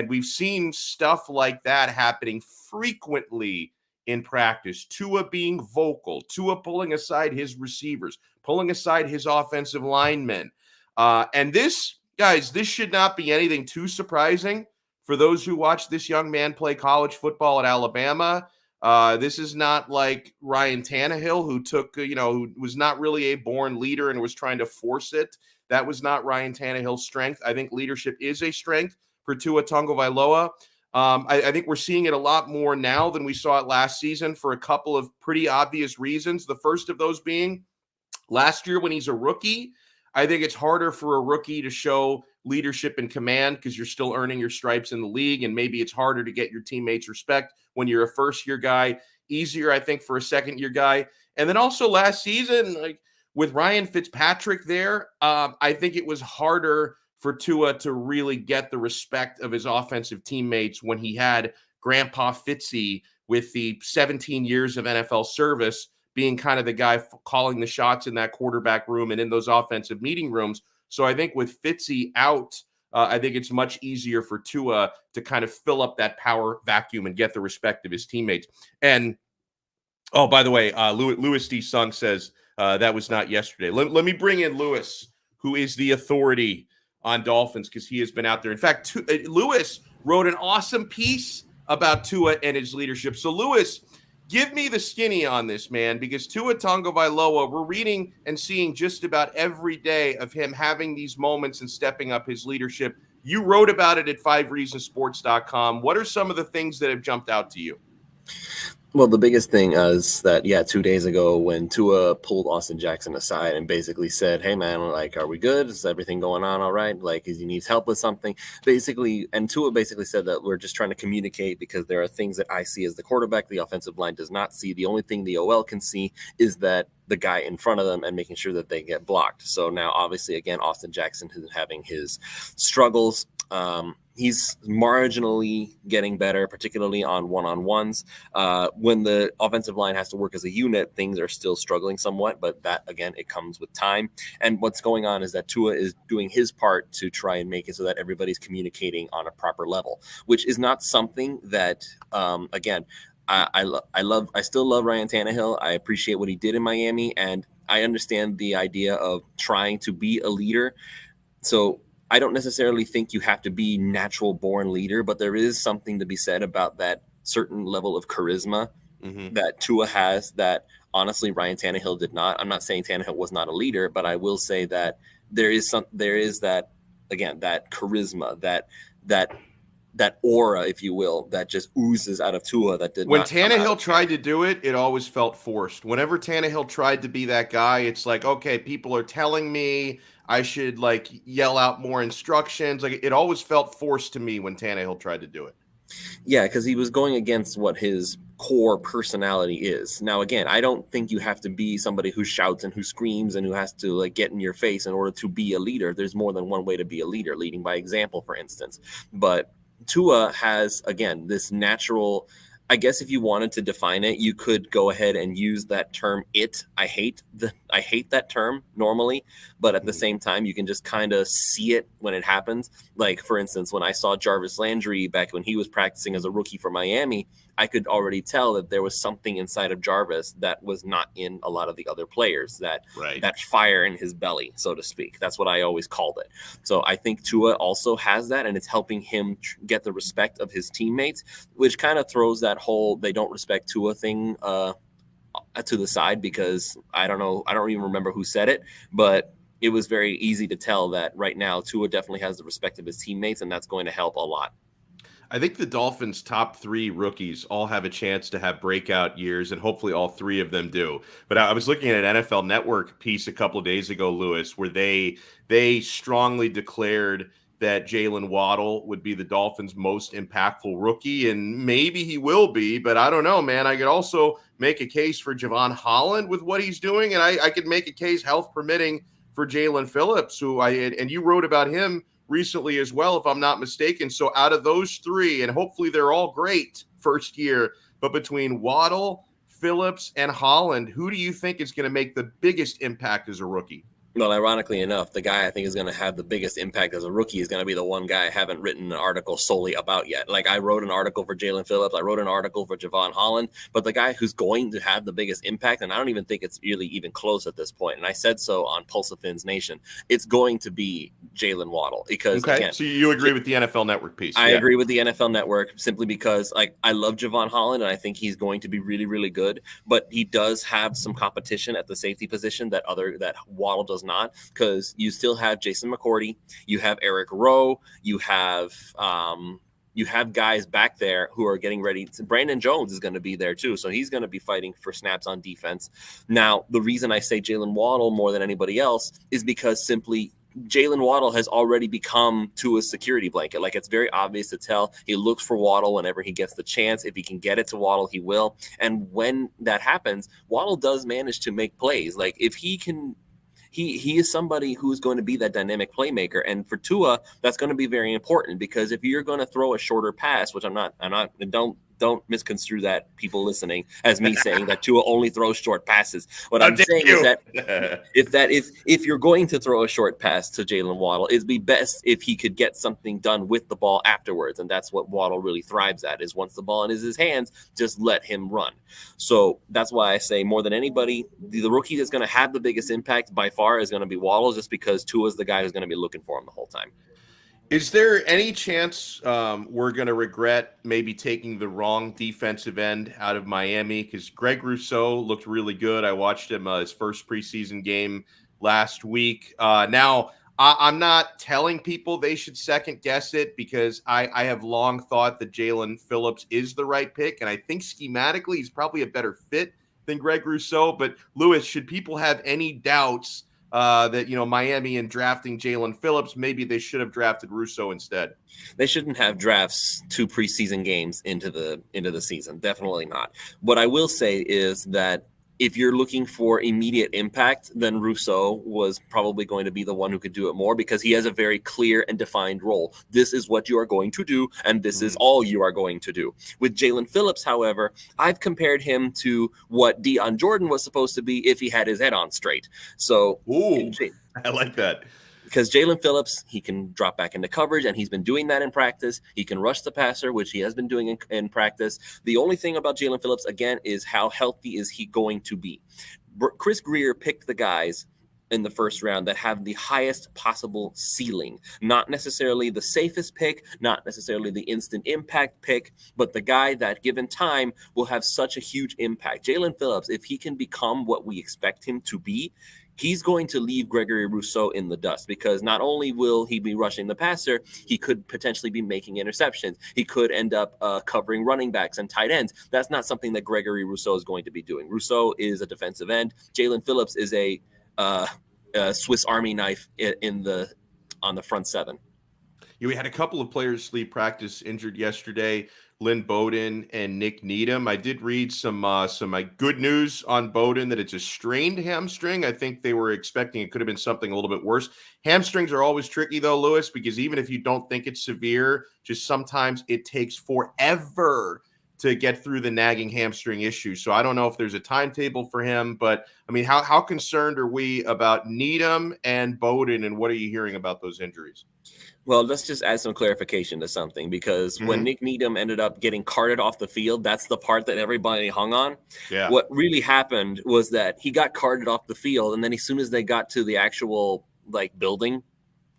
Speaker 1: we've seen stuff like that happening frequently in practice. Tua being vocal, Tua pulling aside his receivers, pulling aside his offensive linemen. And this, guys, this should not be anything too surprising for those who watch this young man play college football at Alabama. This is not like Ryan Tannehill, who took, who was not really a born leader and was trying to force it. That was not Ryan Tannehill's strength. I think leadership is a strength for Tua Tagovailoa. I think we're seeing it a lot more now than we saw it last season for a couple of pretty obvious reasons. The first of those being last year when he's a rookie, I think it's harder for a rookie to show leadership and command because you're still earning your stripes in the league, and maybe it's harder to get your teammates respect when you're a first-year guy. Easier, I think, for a second-year guy. And then also last season, like with Ryan Fitzpatrick there, I think it was harder for Tua to really get the respect of his offensive teammates when he had Grandpa Fitzy with the 17 years of NFL service being kind of the guy calling the shots in that quarterback room and in those offensive meeting rooms. So I think with Fitzy out, I think it's much easier for Tua to kind of fill up that power vacuum and get the respect of his teammates. And, oh, by the way, Louis D. Sung says that was not yesterday. Let me bring in Louis, who is the authority on Dolphins, because he has been out there. In fact, Louis wrote an awesome piece about Tua and his leadership. So, Louis, give me the skinny on this, man, because Tua Tagovailoa, we're reading and seeing just about every day of him having these moments and stepping up his leadership. You wrote about it at 5reasonsports.com. What are some of the things that have jumped out to you?
Speaker 4: Well, the biggest thing is that, 2 days ago when Tua pulled Austin Jackson aside and basically said, hey, man, like, are we good? Is everything going on all right? Like, he needs help with something? Basically, and Tua basically said that we're just trying to communicate because there are things that I see as the quarterback the offensive line does not see. The only thing the OL can see is that the guy in front of them and making sure that they get blocked. So now, obviously, again, Austin Jackson is having his struggles. He's marginally getting better, particularly on one-on-ones. When the offensive line has to work as a unit, things are still struggling somewhat, but that, again, it comes with time. And what's going on is that Tua is doing his part to try and make it so that everybody's communicating on a proper level, which is not something that, again, I still love Ryan Tannehill. I appreciate what he did in Miami, and I understand the idea of trying to be a leader. So I don't necessarily think you have to be natural born leader, but there is something to be said about that certain level of charisma that Tua has that honestly Ryan Tannehill did not. I'm not saying Tannehill was not a leader, but I will say that there is that, again, that charisma, that aura, if you will, that just oozes out of Tua that did
Speaker 1: when
Speaker 4: not.
Speaker 1: When Tannehill tried to do it, it always felt forced. Whenever Tannehill tried to be that guy, it's like, okay, people are telling me I should like yell out more instructions. Like it always felt forced to me when Tannehill tried to do it.
Speaker 4: Yeah, because he was going against what his core personality is. Now, again, I don't think you have to be somebody who shouts and who screams and who has to like get in your face in order to be a leader. There's more than one way to be a leader, leading by example, for instance. But Tua has, again, this natural, I guess if you wanted to define it, you could go ahead and use that term it. I hate that term normally, but at the same time, you can just kind of see it when it happens. Like, for instance, when I saw Jarvis Landry back when he was practicing as a rookie for Miami, I could already tell that there was something inside of Jarvis that was not in a lot of the other players, that fire in his belly, so to speak. That's what I always called it. So I think Tua also has that, and it's helping him get the respect of his teammates, which kind of throws that whole they don't respect Tua thing to the side, because I don't even remember who said it, but it was very easy to tell that right now Tua definitely has the respect of his teammates, and that's going to help a lot.
Speaker 1: I think the Dolphins' top three rookies all have a chance to have breakout years, and hopefully all three of them do. But I was looking at an NFL Network piece a couple of days ago, Louis, where they strongly declared that Jalen Waddle would be the Dolphins' most impactful rookie, and maybe he will be, but I don't know, man. I could also make a case for Jevon Holland with what he's doing, and I could make a case, health permitting, for Jalen Phillips, and you wrote about him recently as well, if I'm not mistaken. So out of those three, and hopefully they're all great first year, but between Waddle, Phillips, and Holland, who do you think is going to make the biggest impact as a rookie?
Speaker 4: Well, ironically enough, the guy I think is going to have the biggest impact as a rookie is going to be the one guy I haven't written an article solely about yet. Like, I wrote an article for Jalen Phillips. I wrote an article for Jevon Holland. But the guy who's going to have the biggest impact, and I don't even think it's really even close at this point, and I said so on Pulse of Fins Nation, it's going to be Jalen Waddle. Because, again,
Speaker 1: so you agree with the NFL Network piece?
Speaker 4: I agree with the NFL Network simply because, like, I love Jevon Holland, and I think he's going to be really, really good. But he does have some competition at the safety position that Waddle does not, because you still have Jason McCourty, you have Eric Rowe, you have guys back there who are getting ready. Brandon Jones is going to be there too, so he's going to be fighting for snaps on defense. Now, the reason I say Jalen Waddle more than anybody else is because simply Jalen Waddle has already become Tua's security blanket. Like, it's very obvious to tell. He looks for Waddle whenever he gets the chance. If he can get it to Waddle, he will. And when that happens, Waddle does manage to make plays. Like, if he can he is somebody who's going to be that dynamic playmaker. And for Tua, that's going to be very important, because if you're going to throw a shorter pass, which I'm not, don't misconstrue that, people listening, as me saying that Tua only throws short passes. What I'm saying is that if you're going to throw a short pass to Jalen Waddle, it'd be best if he could get something done with the ball afterwards. And that's what Waddle really thrives at, is once the ball in his hands, just let him run. So that's why I say, more than anybody, the rookie that's going to have the biggest impact by far is going to be Waddle, just because Tua's the guy who's going to be looking for him the whole time.
Speaker 1: Is there any chance we're going to regret maybe taking the wrong defensive end out of Miami? Because Greg Rousseau looked really good. I watched him his first preseason game last week. Now, I'm not telling people they should second guess it, because I have long thought that Jalen Phillips is the right pick. And I think schematically he's probably a better fit than Greg Rousseau. But Louis, should people have any doubts that, Miami in drafting Jalen Phillips, maybe they should have drafted Rousseau instead?
Speaker 4: They shouldn't have drafts 2 preseason games into the season. Definitely not. What I will say is that if you're looking for immediate impact, then Rousseau was probably going to be the one who could do it more, because he has a very clear and defined role. This is what you are going to do, and this is all you are going to do. With Jalen Phillips, however, I've compared him to what Deion Jordan was supposed to be if he had his head on straight. So,
Speaker 1: I like that.
Speaker 4: Because Jalen Phillips, he can drop back into coverage, and he's been doing that in practice. He can rush the passer, which he has been doing in practice. The only thing about Jalen Phillips, again, is how healthy is he going to be. Chris Grier picked the guys in the first round that have the highest possible ceiling. Not necessarily the safest pick, not necessarily the instant impact pick, but the guy that, given time, will have such a huge impact. Jalen Phillips, if he can become what we expect him to be, he's going to leave Gregory Rousseau in the dust, because not only will he be rushing the passer, he could potentially be making interceptions. He could end up covering running backs and tight ends. That's not something that Gregory Rousseau is going to be doing. Rousseau is a defensive end. Jalen Phillips is a Swiss Army knife on the front seven.
Speaker 1: We had a couple of players leave practice injured yesterday, Lynn Bowden and Nick Needham. I did read some good news on Bowden, that it's a strained hamstring. I think they were expecting it could have been something a little bit worse. Hamstrings are always tricky, though, Louis, because even if you don't think it's severe, just sometimes it takes forever to get through the nagging hamstring issue. So I don't know if there's a timetable for him, but I mean, how concerned are we about Needham and Bowden, and what are you hearing about those injuries?
Speaker 4: Well, let's just add some clarification to something, because when Nick Needham ended up getting carted off the field, that's the part that everybody hung on.
Speaker 1: Yeah.
Speaker 4: What really happened was that he got carted off the field, and then as soon as they got to the actual building,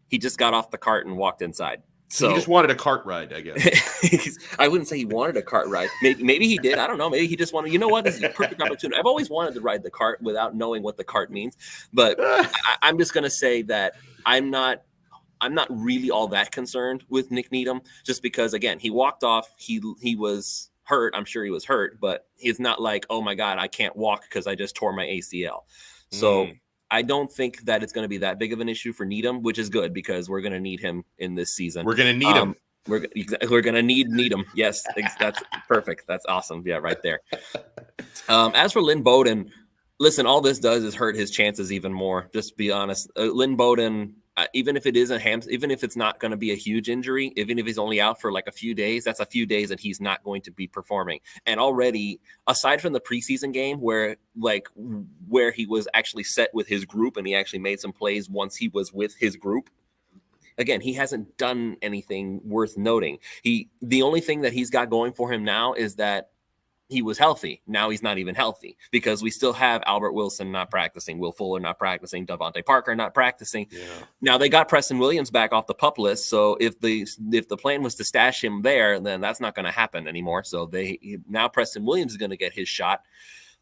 Speaker 4: he just got off the cart and walked inside. So
Speaker 1: he just wanted a cart ride, I guess.
Speaker 4: I wouldn't say he wanted a cart ride. Maybe he did. I don't know. Maybe he just wanted, this is a perfect opportunity. I've always wanted to ride the cart without knowing what the cart means. But I'm just going to say that I'm not really all that concerned with Nick Needham, just because, again, he walked off. He was hurt. I'm sure he was hurt, but it's not like, oh my God, I can't walk because I just tore my ACL. So I don't think that it's going to be that big of an issue for Needham, which is good, because we're going to need him in this season.
Speaker 1: We're going to need him.
Speaker 4: We're going to need Needham. Yes, that's perfect. That's awesome. Yeah, right there. As for Lynn Bowden, listen, all this does is hurt his chances even more. Just to be honest, Lynn Bowden, even if it is even if it's not going to be a huge injury, even if he's only out for a few days, that's a few days that he's not going to be performing. And already, aside from the preseason game where he was actually set with his group and he actually made some plays once he was with his group, again, he hasn't done anything worth noting. The only thing that he's got going for him now is that he was healthy. Now he's not even healthy, because we still have Albert Wilson not practicing, Will Fuller not practicing, Devontae Parker not practicing. Yeah. Now they got Preston Williams back off the PUP list. So if the plan was to stash him there, then that's not going to happen anymore. So now Preston Williams is going to get his shot.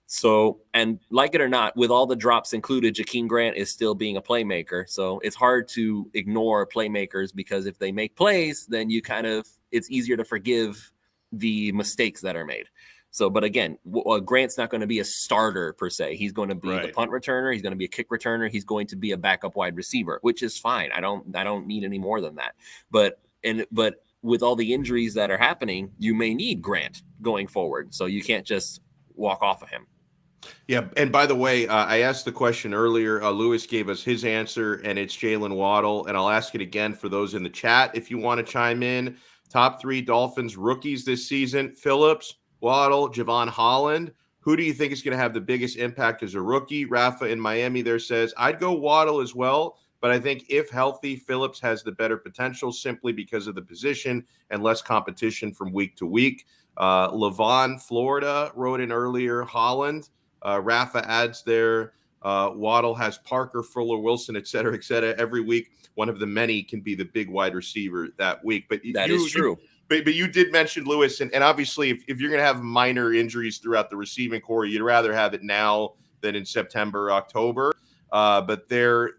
Speaker 4: So, and like it or not, with all the drops included, Jakeem Grant is still being a playmaker. So it's hard to ignore playmakers, because if they make plays, then it's easier to forgive the mistakes that are made. So, but again, Grant's not going to be a starter per se. He's going to be the punt returner. He's going to be a kick returner. He's going to be a backup wide receiver, which is fine. I don't need any more than that. But with all the injuries that are happening, you may need Grant going forward. So you can't just walk off of him.
Speaker 1: Yeah, and by the way, I asked the question earlier. Lewis gave us his answer, and it's Jalen Waddle. And I'll ask it again for those in the chat if you want to chime in. Top 3 Dolphins rookies this season: Phillips, Waddle, Javon Holland. Who do you think is going to have the biggest impact as a rookie? Rafa in Miami there says, I'd go Waddle as well, but I think if healthy, Phillips has the better potential simply because of the position and less competition from week to week. Levon, Florida, wrote in earlier, Holland. Rafa adds there, Waddle has Parker, Fuller, Wilson, et cetera, every week. One of the many can be the big wide receiver that week. But
Speaker 4: that is true.
Speaker 1: But you did mention Lewis, and obviously if you're going to have minor injuries throughout the receiving core, you'd rather have it now than in September, October. But they're,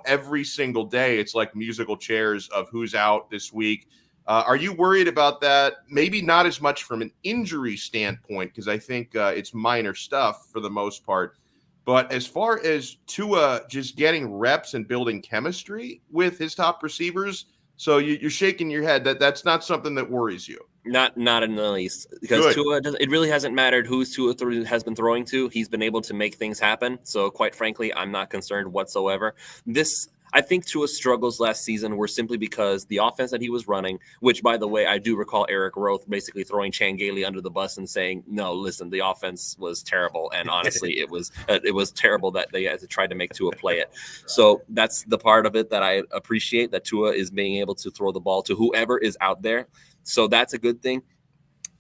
Speaker 1: every single day, it's like musical chairs of who's out this week. Are you worried about that? Maybe not as much from an injury standpoint, because I think it's minor stuff for the most part. But as far as Tua just getting reps and building chemistry with his top receivers, so you're shaking your head that's not something that worries you.
Speaker 4: Not in the least, because Tua, it really hasn't mattered who's Tua has been throwing to. He's been able to make things happen. So quite frankly, I'm not concerned whatsoever. I think Tua's struggles last season were simply because the offense that he was running, which, by the way, I do recall Eric Roth basically throwing Chan Gailey under the bus and saying, no, listen, the offense was terrible. And honestly, it was terrible that they had to try to make Tua play it. So that's the part of it that I appreciate, that Tua is being able to throw the ball to whoever is out there. So that's a good thing.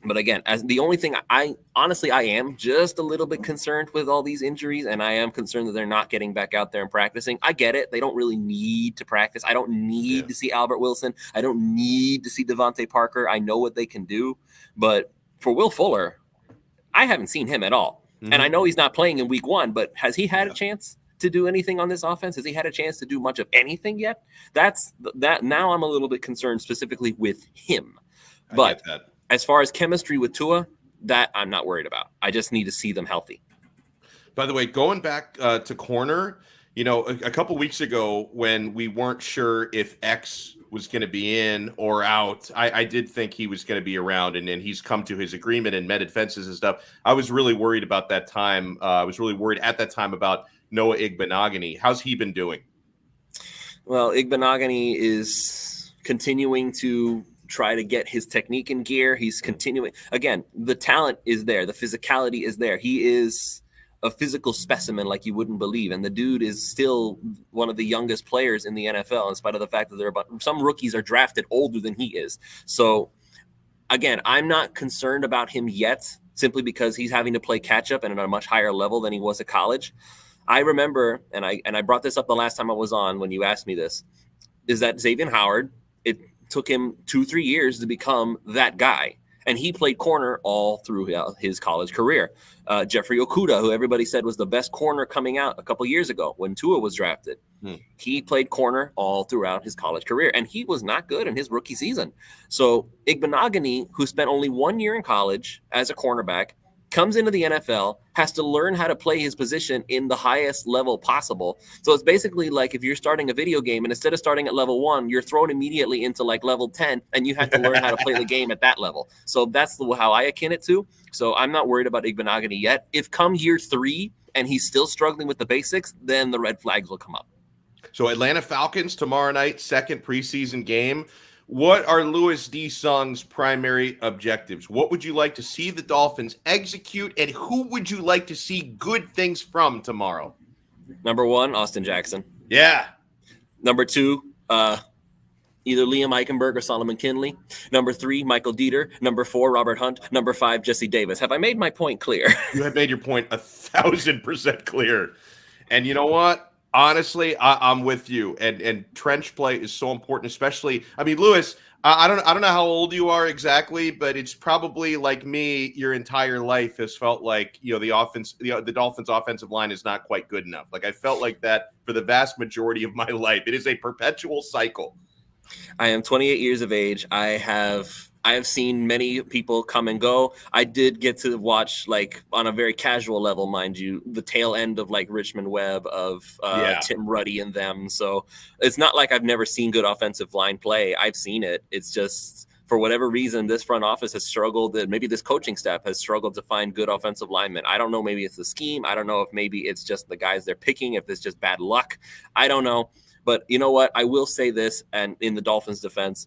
Speaker 4: But again, as the only thing I am just a little bit concerned with all these injuries, and I am concerned that they're not getting back out there and practicing. I get it. They don't really need to practice. I don't need to see Albert Wilson. I don't need to see Devontae Parker. I know what they can do. But for Will Fuller, I haven't seen him at all. Mm-hmm. And I know he's not playing in week 1, but has he had a chance to do anything on this offense? Has he had a chance to do much of anything yet? Now I'm a little bit concerned specifically with him. But as far as chemistry with Tua, that I'm not worried about. I just need to see them healthy.
Speaker 1: By the way, going back to corner, a couple weeks ago when we weren't sure if X was going to be in or out, I did think he was going to be around, and then he's come to his agreement and mended fences and stuff. I was really worried about that time. I was really worried at that time about Noah Igbenogany. How's he been doing?
Speaker 4: Well, Igbenogany is continuing to try to get his technique in gear. He's continuing. Again, the talent is there. The physicality is there. He is a physical specimen like you wouldn't believe. And the dude is still one of the youngest players in the NFL, in spite of the fact that some rookies are drafted older than he is. So again, I'm not concerned about him yet, simply because he's having to play catch up and at a much higher level than he was at college. I remember, and I brought this up the last time I was on when you asked me this, is that Xavian Howard, it took him 2-3 years to become that guy. And he played corner all through his college career. Jeffrey Okudah, who everybody said was the best corner coming out a couple years ago when Tua was drafted, he played corner all throughout his college career. And he was not good in his rookie season. So Igbenogany, who spent only 1 year in college as a cornerback, comes into the NFL, has to learn how to play his position in the highest level possible. So it's basically like if you're starting a video game and instead of starting at level 1, you're thrown immediately into like level 10 and you have to learn how to play the game at that level. So that's how I akin it to. So I'm not worried about Igbenogany yet. If come year 3 and he's still struggling with the basics, then the red flags will come up.
Speaker 1: So Atlanta Falcons tomorrow night, second preseason game. What are Louis D. Sung's primary objectives? What would you like to see the Dolphins execute, and who would you like to see good things from tomorrow?
Speaker 4: Number 1, Austin Jackson.
Speaker 1: Yeah.
Speaker 4: Number 2, either Liam Eichenberg or Solomon Kinley. Number 3, Michael Dieter. Number 4, Robert Hunt. Number 5, Jesse Davis. Have I made my point clear?
Speaker 1: You have made your point 1,000% clear. And you know what? Honestly, I'm with you, and trench play is so important, especially. I mean, Louis, I don't know how old you are exactly, but it's probably like me. Your entire life has felt like the the Dolphins' offensive line is not quite good enough. Like I felt like that for the vast majority of my life. It is a perpetual cycle.
Speaker 4: I am 28 years of age. I have seen many people come and go. I did get to watch, like, on a very casual level, mind you, the tail end of like Richmond Webb, of Tim Ruddy and them. So it's not like I've never seen good offensive line play. I've seen it. It's just for whatever reason, this front office has struggled. Maybe this coaching staff has struggled to find good offensive linemen. I don't know. Maybe it's the scheme. I don't know if maybe it's just the guys they're picking, if it's just bad luck. I don't know. But you know what? I will say this, and in the Dolphins' defense,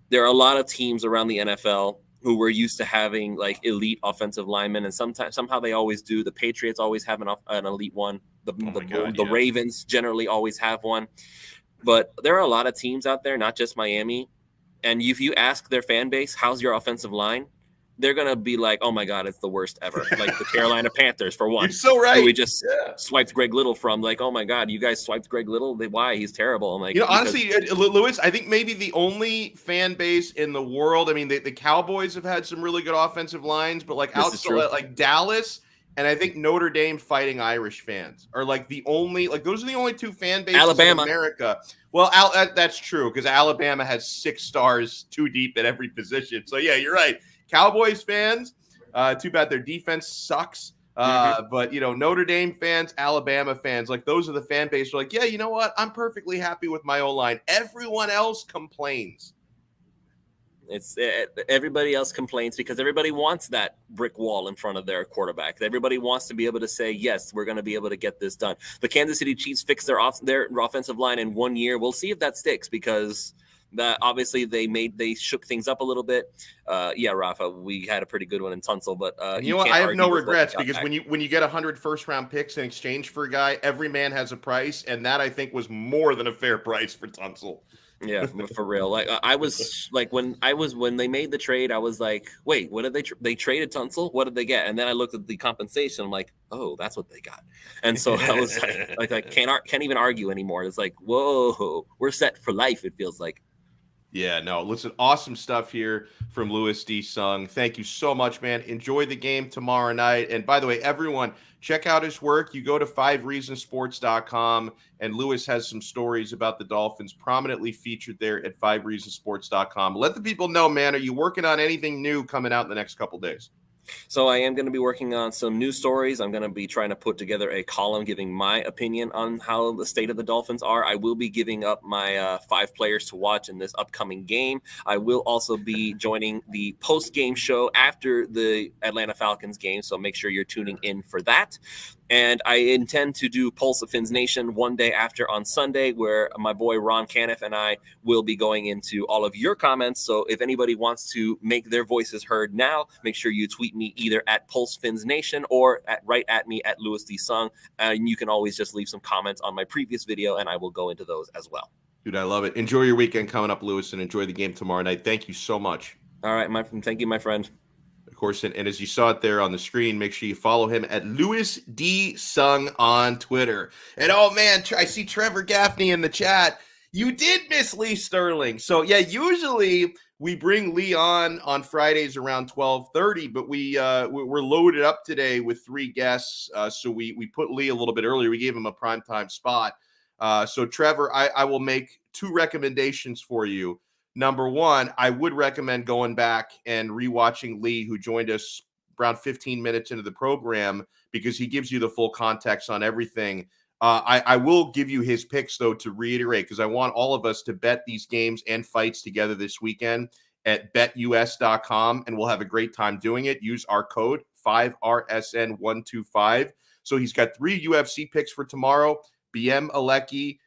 Speaker 4: there are a lot of teams around the NFL who were used to having like elite offensive linemen, and somehow they always do. The Patriots always have an elite one. The Ravens generally always have one. But there are a lot of teams out there, not just Miami. And if you ask their fan base, how's your offensive line? They're going to be like, oh, my God, it's the worst ever. Like the Carolina Panthers, for one.
Speaker 1: You're so right.
Speaker 4: We just swiped Greg Little from, like, oh, my God, you guys swiped Greg Little? Why? He's terrible. I'm like,
Speaker 1: honestly, Lewis, I think maybe the only fan base in the world, I mean, the Cowboys have had some really good offensive lines, but like outside, like Dallas and I think Notre Dame Fighting Irish fans are like the only, like those are the only two fan bases
Speaker 4: Alabama.
Speaker 1: in America. Well, that's true because Alabama has 6 stars too deep at every position. So, yeah, you're right. Cowboys fans, too bad their defense sucks. But, Notre Dame fans, Alabama fans, like those are the fan base. Like, yeah, you know what? I'm perfectly happy with my O-line. Everyone else complains.
Speaker 4: It's everybody else complains because everybody wants that brick wall in front of their quarterback. Everybody wants to be able to say, yes, we're going to be able to get this done. The Kansas City Chiefs fixed their offensive line in 1 year. We'll see if that sticks because obviously they shook things up a little bit. Yeah, Rafa, we had a pretty good one in Tunsil, but
Speaker 1: you know what? I have no regrets because when you get 100 first-round picks in exchange for a guy, every man has a price, and that I think was more than a fair price for Tunsil.
Speaker 4: Yeah, for real. Like I was like when they made the trade, I was like, wait, what did they traded Tunsil? What did they get? And then I looked at the compensation. I'm like, oh, that's what they got. And so I was like I can't even argue anymore. It's like, whoa, we're set for life. It feels like.
Speaker 1: Yeah, no, listen, awesome stuff here from Louis D. Sung. Thank you so much, man. Enjoy the game tomorrow night. And by the way, everyone, check out his work. You go to 5reasonsports.com, and Louis has some stories about the Dolphins prominently featured there at 5reasonsports.com. Let the people know, man, are you working on anything new coming out in the next couple days?
Speaker 4: So I am going to be working on some news stories. I'm going to be trying to put together a column giving my opinion on how the state of the Dolphins are. I will be giving up my 5 players to watch in this upcoming game. I will also be joining the post-game show after the Atlanta Falcons game, so make sure you're tuning in for that. And I intend to do Pulse of Fins Nation one day after on Sunday, where my boy Ron Caniff and I will be going into all of your comments. So if anybody wants to make their voices heard now, make sure you tweet me either at Pulse Fins Nation or right at me at Louis D. Sung. And you can always just leave some comments on my previous video, and I will go into those as well.
Speaker 1: Dude, I love it. Enjoy your weekend coming up, Louis, and enjoy the game tomorrow night. Thank you so much.
Speaker 4: All right, thank you, my friend.
Speaker 1: Of course, and as you saw it there on the screen, make sure you follow him at Louis D. Sung on Twitter. And oh man, I see Trevor Gaffney in the chat. You did miss Lee Sterling. So yeah, usually we bring Lee on Fridays around 12:30, but we're loaded up today with 3 guests. So we put Lee a little bit earlier. We gave him a primetime spot. So Trevor, I will make 2 recommendations for you. Number 1, I would recommend going back and rewatching Lee, who joined us around 15 minutes into the program, because he gives you the full context on everything. I will give you his picks, though, to reiterate, because I want all of us to bet these games and fights together this weekend at betus.com, and we'll have a great time doing it. Use our code 5RSN125. So he's got 3 UFC picks for tomorrow: BM Alecki,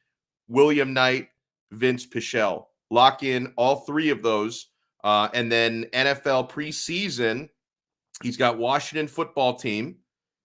Speaker 1: William Knight, Vince Pichel. Lock in all 3 of those. And then NFL preseason, he's got Washington football team.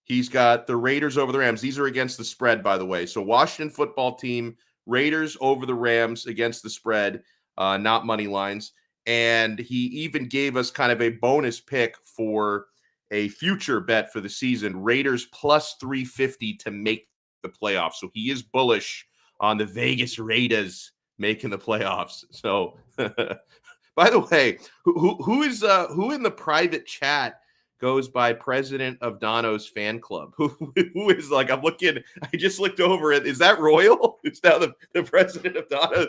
Speaker 1: He's got the Raiders over the Rams. These are against the spread, by the way. So Washington football team, Raiders over the Rams against the spread, not money lines. And he even gave us kind of a bonus pick for a future bet for the season: Raiders plus 350 to make the playoffs. So he is bullish on the Vegas Raiders making the playoffs. So, by the way, who in the private chat goes by president of Donno's fan club? Who is, like, I'm looking, I just looked over it. Is that Royal? Is now the president of Donno?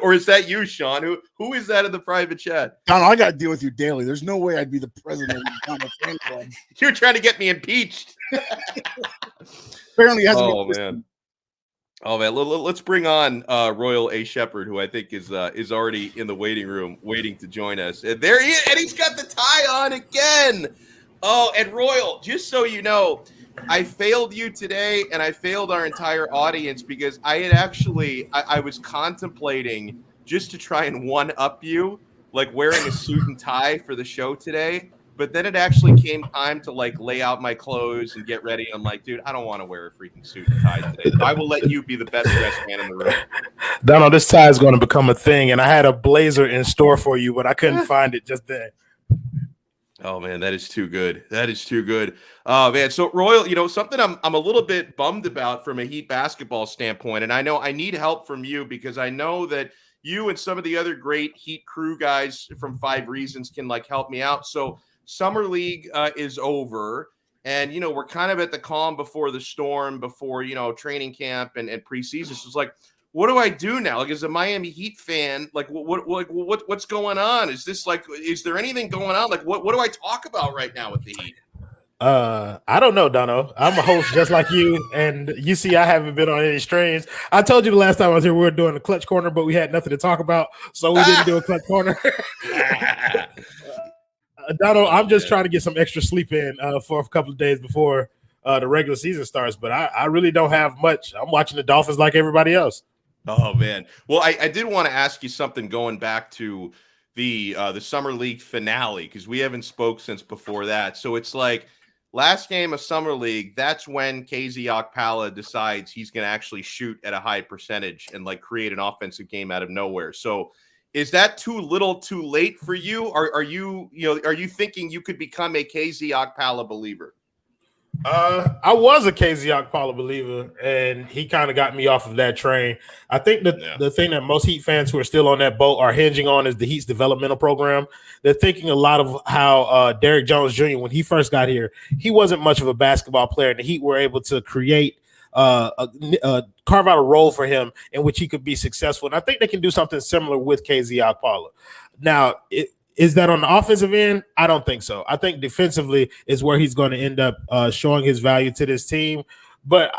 Speaker 1: Or is that you, Sean? Who is that in the private chat?
Speaker 2: Donno, I got to deal with you daily. There's no way I'd be the president of the Donno fan club.
Speaker 1: You're trying to get me impeached.
Speaker 2: Apparently, it hasn't
Speaker 1: been. Man. Oh man, let's bring on Royal A. Shepherd, who I think is already in the waiting room, waiting to join us. And there he is, and he's got the tie on again. Oh, and Royal, just so you know, I failed you today, and I failed our entire audience because I had actually I was contemplating just to try and one up you, like wearing a suit and tie for the show today. But then it actually came time to like lay out my clothes and get ready. I'm like, dude, I don't want to wear a freaking suit and tie today. So I will let you be the best dressed man in the room.
Speaker 5: Donno, this tie is going to become a thing, and I had a blazer in store for you, but I couldn't find it just then.
Speaker 1: Oh man, that is too good. That is too good. Oh man, so Royal, you know something I'm a little bit bummed about from a Heat basketball standpoint, and I know I need help from you because I know that you and some of the other great Heat crew guys from 5 Reasons can like help me out. So Summer League is over, and you know we're kind of at the calm before the storm, before training camp and preseason. So it's like, what do I do now? Like, as a Miami Heat fan, like what's going on? Is there anything going on? Like, what do I talk about right now with the Heat?
Speaker 5: I don't know, Donno. I'm a host just like you, and you see I haven't been on any streams. I told you the last time I was here we were doing a clutch corner, but we had nothing to talk about, so we didn't do a clutch corner. Donno, I'm just trying to get some extra sleep in for a couple of days before the regular season starts, but I really don't have much. I'm watching the Dolphins like everybody else.
Speaker 1: Oh man. Well, I did want to ask you something going back to the Summer League finale, because we haven't spoke since before that. So it's like last game of Summer League, that's when KZ Okpala decides he's going to actually shoot at a high percentage and like create an offensive game out of nowhere. So is that too little too late for you? Are you thinking you could become a KZ Okpala believer?
Speaker 5: I was a KZ Okpala believer, and he kind of got me off of that train. I think the thing that most Heat fans who are still on that boat are hinging on is the Heat's developmental program. They're thinking a lot of how Derrick Jones Jr., when he first got here, he wasn't much of a basketball player, and the Heat were able to create carve out a role for him in which he could be successful. And I think they can do something similar with KZ Okpala. Now, is that on the offensive end? I don't think so. I think defensively is where he's going to end up showing his value to this team. But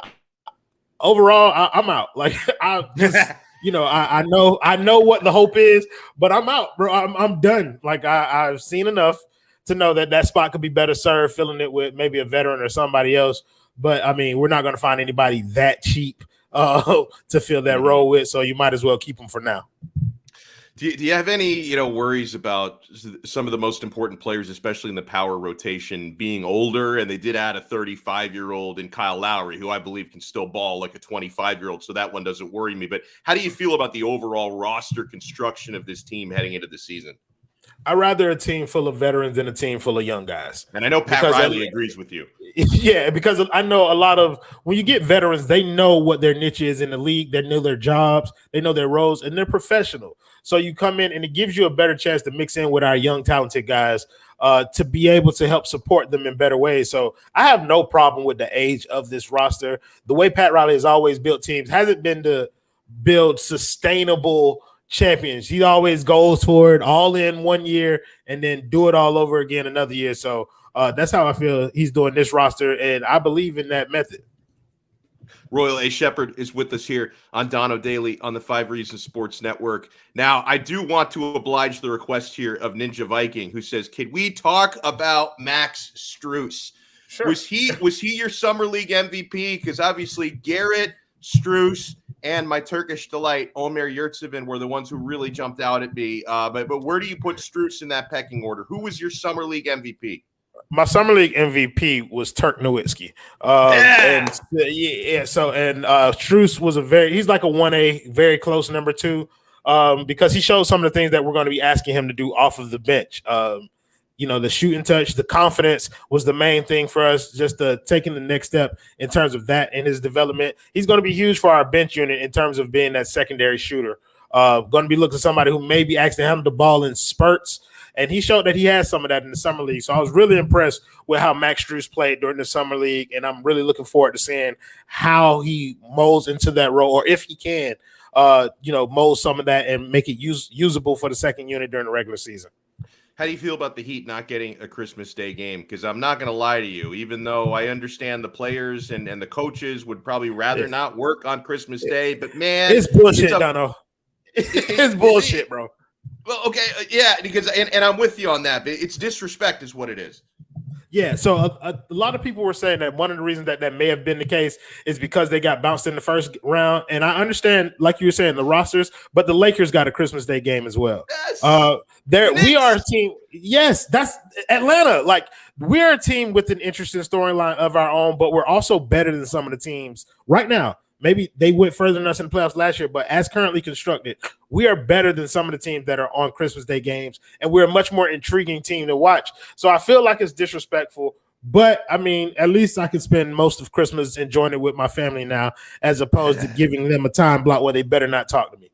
Speaker 5: overall, I'm out. Like I just, I know what the hope is, but I'm out, bro. I'm done. Like I've seen enough to know that spot could be better served filling it with maybe a veteran or somebody else. But I mean, we're not going to find anybody that cheap to fill that role with. So you might as well keep them for now.
Speaker 1: Do you have any, worries about some of the most important players, especially in the power rotation, being older? And they did add a 35-year-old in Kyle Lowry, who I believe can still ball like a 25-year-old. So that one doesn't worry me. But how do you feel about the overall roster construction of this team heading into the season?
Speaker 5: I'd rather a team full of veterans than a team full of young guys.
Speaker 1: And I know Pat Riley agrees with you.
Speaker 5: Yeah, because I know a lot of when you get veterans, they know what their niche is in the league. They know their jobs, they know their roles, and they're professional. So you come in and it gives you a better chance to mix in with our young, talented guys to be able to help support them in better ways. So I have no problem with the age of this roster. The way Pat Riley has always built teams hasn't been to build sustainable champions. He always goes for it all in 1 year and then do it all over again another year. So that's how I feel he's doing this roster, and I believe in that method.
Speaker 1: Royal A. Shepherd is with us here on Donno Daily on the 5 Reasons Sports Network. Now, I do want to oblige the request here of Ninja Viking, who says, "Can we talk about Max Strus?
Speaker 5: Sure.
Speaker 1: Was he your Summer League MVP? Because obviously Garrett, Strus, and my Turkish delight, Omer Yurtseven, were the ones who really jumped out at me. But where do you put Strus in that pecking order? Who was your Summer League MVP?"
Speaker 5: My Summer League MVP was Turk Nowitzki. Strus was he's like a 1A, very close number 2, because he showed some of the things that we're going to be asking him to do off of the bench. The shooting touch, the confidence was the main thing for us, just taking the next step in terms of that in his development. He's going to be huge for our bench unit in terms of being that secondary shooter. Going to be looking at somebody who may be actually handle the ball in spurts. And he showed that he has some of that in the Summer League. So I was really impressed with how Max Strus played during the Summer League. And I'm really looking forward to seeing how he molds into that role, or if he can, mold some of that and make it usable for the second unit during the regular season.
Speaker 1: How do you feel about the Heat not getting a Christmas Day game? Because I'm not going to lie to you, even though I understand the players and the coaches would probably rather not work on Christmas Day, but man,
Speaker 5: it's bullshit, Donno. It's bullshit, bro.
Speaker 1: Well, okay, yeah, because and I'm with you on that, but it's disrespect is what it is.
Speaker 5: Yeah, so a lot of people were saying that one of the reasons that may have been the case is because they got bounced in the first round. And I understand, like you were saying, the rosters, but the Lakers got a Christmas Day game as well.
Speaker 1: Yes.
Speaker 5: We are a team. Yes, that's Atlanta. Like, we're a team with an interesting storyline of our own, but we're also better than some of the teams right now. Maybe they went further than us in the playoffs last year, but as currently constructed, we are better than some of the teams that are on Christmas Day games, and we're a much more intriguing team to watch. So I feel like it's disrespectful, but I mean, at least I can spend most of Christmas enjoying it with my family now, as opposed to giving them a time block where they better not talk to me.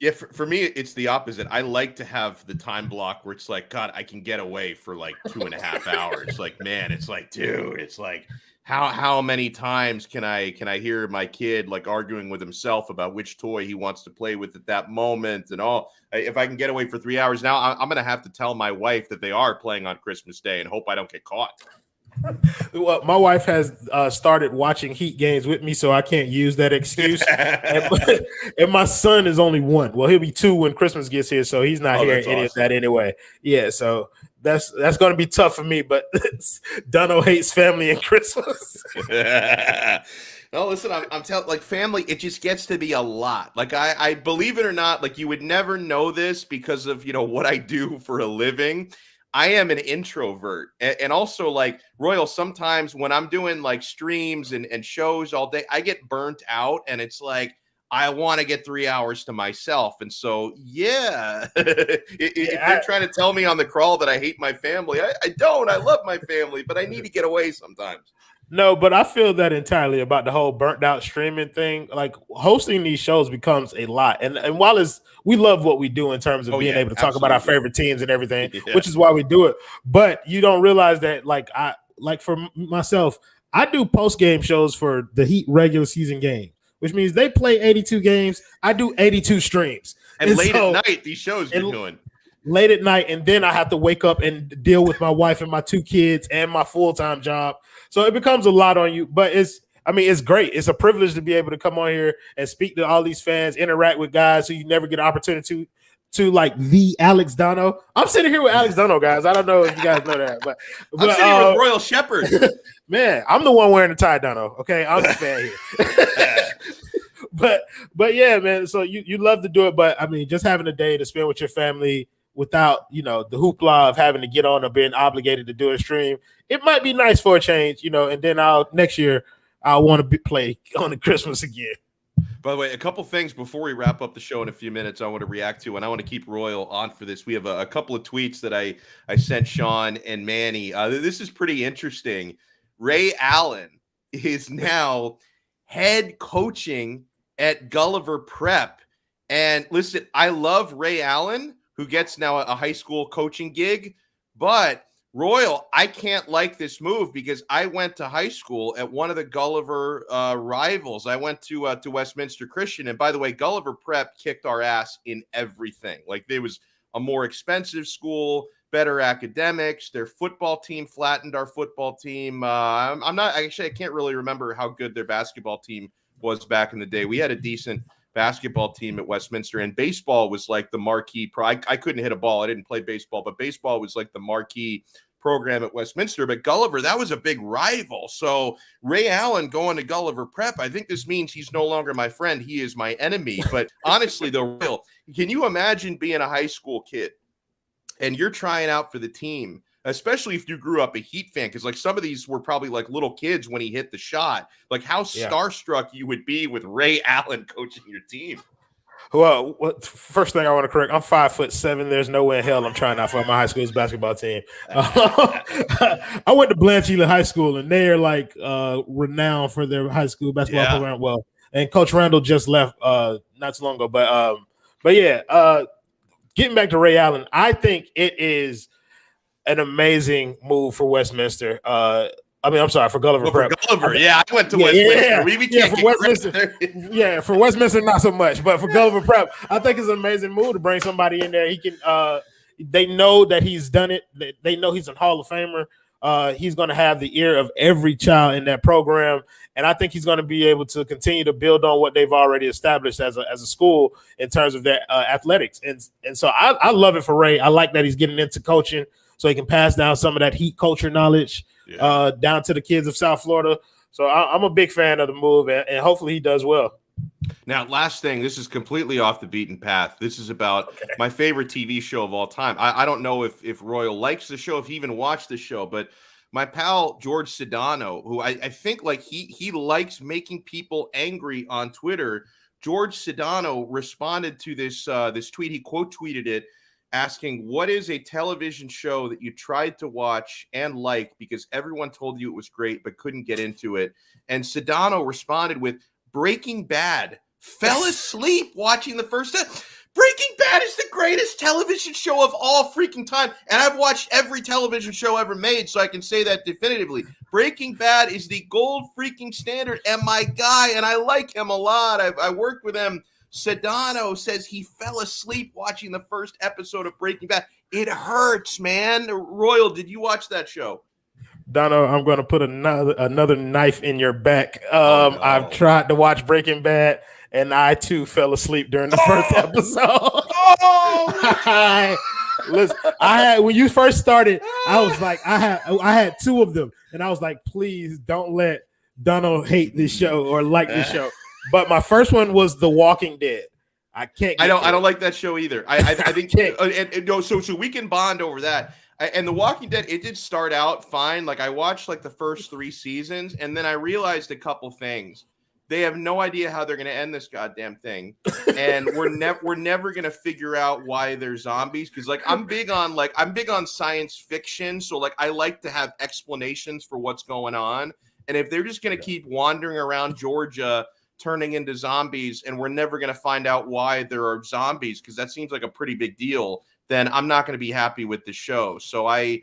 Speaker 1: Yeah, for me, it's the opposite. I like to have the time block where it's like, God, I can get away for like 2.5 hours. Like, man, it's like, dude, it's like, how many times can I hear my kid like arguing with himself about which toy he wants to play with at that moment and all? If I can get away for 3 hours now, I'm going to have to tell my wife that they are playing on Christmas Day and hope I don't get caught.
Speaker 5: Well, my wife has started watching Heat games with me, so I can't use that excuse. and my son is only 1. Well, he'll be 2 when Christmas gets here, so he's not hearing any of that anyway. Yeah, so that's going to be tough for me. But Donno hates family and Christmas.
Speaker 1: No, listen, I'm telling, like, family, it just gets to be a lot. Like, I believe it or not, like, you would never know this because of, you know, what I do for a living. I am an introvert. And also, like, Royal, sometimes when I'm doing, like, streams and shows all day, I get burnt out, and it's like, I want to get 3 hours to myself. And so, yeah, if they're trying to tell me on the crawl that I hate my family, I don't. I love my family, but I need to get away sometimes.
Speaker 5: No, but I feel that entirely about the whole burnt out streaming thing. Like, hosting these shows becomes a lot. And while we love what we do in terms of being able to talk about our favorite teams and everything, which is why we do it. But you don't realize that, like for myself, I do post-game shows for the Heat regular season game, which means they play 82 games. I do 82 streams.
Speaker 1: And late at night, these shows you're doing.
Speaker 5: Late at night, and then I have to wake up and deal with my wife and my 2 kids and my full-time job. So it becomes a lot on you, but it's great. It's a privilege to be able to come on here and speak to all these fans, interact with guys who you never get an opportunity to like the Alex Donno. I'm sitting here with Alex Donno, guys. I don't know if you guys know that, but
Speaker 1: I'm sitting here with Royal Shepherd.
Speaker 5: Man, I'm the one wearing the tie, Donno. Okay, I'm the fan here. But yeah, man. So you love to do it, but I mean, just having a day to spend with your family without, you know, the hoopla of having to get on or being obligated to do a stream, it might be nice for a change, you know. And then next year I'll want to play on the Christmas again.
Speaker 1: By the way, a couple things before we wrap up the show in a few minutes I want to react to, and I want to keep Royal on for this. We have a couple of tweets that I sent Sean and Manny. This is pretty interesting. Ray Allen is now head coaching at Gulliver Prep. And listen, I love Ray Allen, who gets now a high school coaching gig. But Royal, I can't like this move because I went to high school at one of the Gulliver rivals. I went to Westminster Christian. And by the way, Gulliver Prep kicked our ass in everything. Like, there was a more expensive school, better academics. Their football team flattened our football team. I can't really remember how good their basketball team was back in the day. We had a decent basketball team at Westminster, and baseball was like the marquee. I couldn't hit a ball. I didn't play baseball, but baseball was like the marquee program at Westminster. But Gulliver, that was a big rival. So Ray Allen going to Gulliver Prep, I think this means he's no longer my friend. He is my enemy. But honestly, though, Royal, can you imagine being a high school kid and you're trying out for the team, especially if you grew up a Heat fan, because like some of these were probably like little kids when he hit the shot, like how starstruck you would be with Ray Allen coaching your team.
Speaker 5: Well, first thing I want to correct, I'm 5'7". There's no way in hell I'm trying out for my high school's basketball team. I went to Blanchard High School, and they are like renowned for their high school basketball program. Well, and Coach Randall just left not too long ago. But yeah, getting back to Ray Allen, I think it is an amazing move for Westminster. For Gulliver Prep.
Speaker 1: For Gulliver, I went to Westminster. We can't
Speaker 5: for Westminster. For Westminster, not so much. But for Gulliver Prep, I think it's an amazing move to bring somebody in there. they know that he's done it. They know he's a Hall of Famer. He's going to have the ear of every child in that program, and I think he's going to be able to continue to build on what they've already established as a school in terms of their athletics. And so I love it for Ray. I like that he's getting into coaching so he can pass down some of that Heat culture knowledge down to the kids of South Florida. So I'm a big fan of the move, and hopefully he does well.
Speaker 1: Now, last thing, this is completely off the beaten path. This is about my favorite TV show of all time. I don't know if Royal likes the show, if he even watched the show, but my pal George Sedano, who I think like he likes making people angry on Twitter. George Sedano responded to this tweet. He quote tweeted it, asking, "What is a television show that you tried to watch and like because everyone told you it was great but couldn't get into it?" And Sedano responded with Breaking Bad. Fell asleep watching the first episode. Breaking Bad is the greatest television show of all freaking time. And I've watched every television show ever made, so I can say that definitively. Breaking Bad is the gold freaking standard. And my guy, and I like him a lot. I worked with him. Sedano says he fell asleep watching the first episode of Breaking Bad. It hurts, man. Royal, did you watch that show?
Speaker 5: Donno, I'm going to put another knife in your back.
Speaker 1: No.
Speaker 5: I've tried to watch Breaking Bad, and I too fell asleep during the first episode. Listen, when you first started, I was like, I had two of them, and I was like, please don't let Donno hate this show or like this show. But my first one was The Walking Dead. I don't like that show either. I think so we can bond over that. And The Walking Dead, it did start out fine. Like I watched like the first 3 seasons, and then I realized a couple things. They have no idea how they're going to end this goddamn thing, and we're never going to figure out why they're zombies. Because like I'm big on science fiction, so like I like to have explanations for what's going on. And if they're just going to keep wandering around Georgia, turning into zombies, and we're never going to find out why there are zombies, because that seems like a pretty big deal, then I'm not going to be happy with the show. So I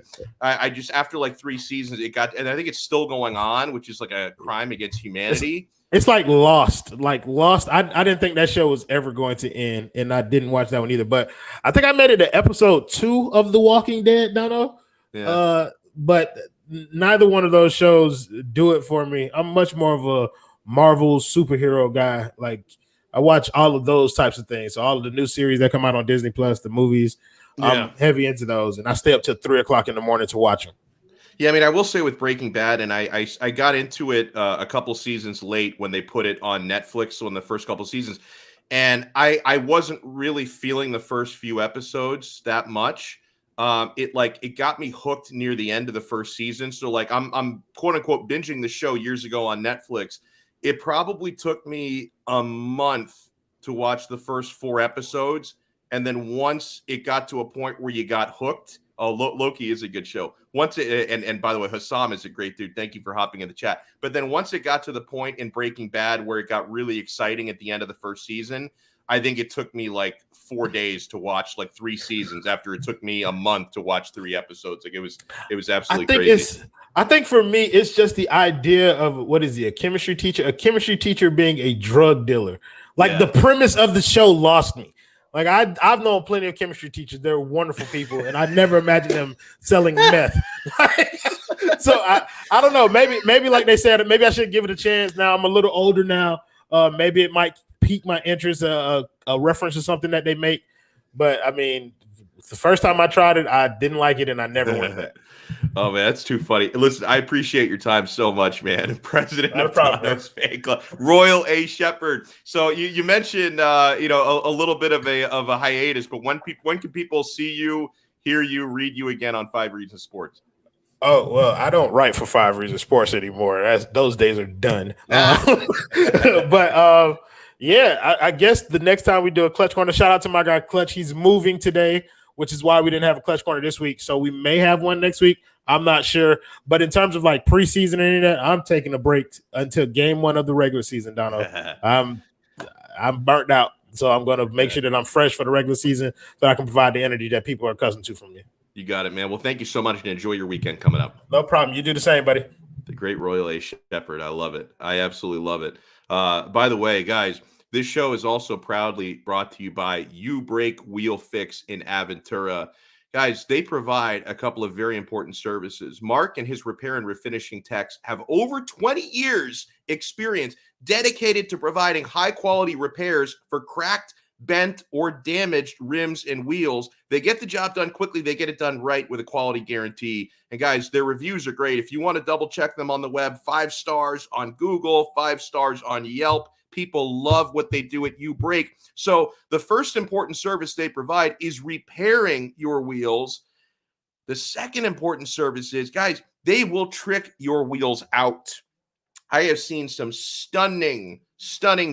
Speaker 5: just, after like 3 seasons, it got, and I think it's still going on, which is like a crime against humanity. It's like Lost. I didn't think that show was ever going to end, and I didn't watch that one either. But I think I made it to episode 2 of The Walking Dead, Donno. Yeah. But neither one of those shows do it for me. I'm much more of a Marvel superhero guy. Like I watch all of those types of things. So all of the new series that come out on Disney Plus, the movies, I'm heavy into those, and I stay up till 3:00 in the morning to watch them.
Speaker 1: Yeah, I mean, I will say with Breaking Bad, and I got into it a couple seasons late when they put it on Netflix, so in the first couple seasons, and I wasn't really feeling the first few episodes that much. It got me hooked near the end of the first season. So like I'm quote unquote binging the show years ago on Netflix. It probably took me a month to watch the first 4 episodes. And then once it got to a point where you got hooked, Loki is a good show. And by the way, Hassam is a great dude. Thank you for hopping in the chat. But then once it got to the point in Breaking Bad where it got really exciting at the end of the first season, I think it took me like 4 days to watch like 3 seasons after it took me a month to watch 3 episodes. Like it was absolutely crazy.
Speaker 5: I think for me, it's just the idea of what is he, a chemistry teacher? A chemistry teacher being a drug dealer. Like the premise of the show lost me. Like I've known plenty of chemistry teachers. They're wonderful people, and I never imagined them selling meth. So I don't know. Maybe like they said, maybe I should give it a chance. Now I'm a little older now. Maybe it might pique my interest. A reference to something that they make. But I mean, the first time I tried it, I didn't like it, and I never went back.
Speaker 1: Oh man, that's too funny. Listen, I appreciate your time so much, man. President of Donno's fan club, Royal A. Shepherd. So you mentioned a little bit of a hiatus, but when can people see you, hear you, read you again on 5 Reasons Sports?
Speaker 5: Oh well, I don't write for 5 Reasons Sports anymore. Those days are done. But I guess the next time we do a Clutch Corner, shout out to my guy Clutch. He's moving today, which is why we didn't have a Clutch Corner this week. So we may have one next week. I'm not sure. But in terms of like preseason and any of that, I'm taking a break until game 1 of the regular season, Donno. I'm burnt out. So I'm going to make sure that I'm fresh for the regular season so I can provide the energy that people are accustomed to from me.
Speaker 1: You got it, man. Well, thank you so much, and enjoy your weekend coming up.
Speaker 5: No problem. You do the same, buddy.
Speaker 1: The great Royal A. Shepherd. I love it. I absolutely love it. By the way, guys, this show is also proudly brought to you by You Break Wheel Fix in Aventura. Guys, they provide a couple of very important services. Mark and his repair and refinishing techs have over 20 years experience dedicated to providing high quality repairs for cracked, bent, or damaged rims and wheels. They get the job done quickly. They get it done right with a quality guarantee. And guys, their reviews are great. If you want to double check them on the web, 5 stars on Google, 5 stars on Yelp. People love what they do at UBreak. So the first important service they provide is repairing your wheels. The second important service is, guys, they will trick your wheels out. I have seen some stunning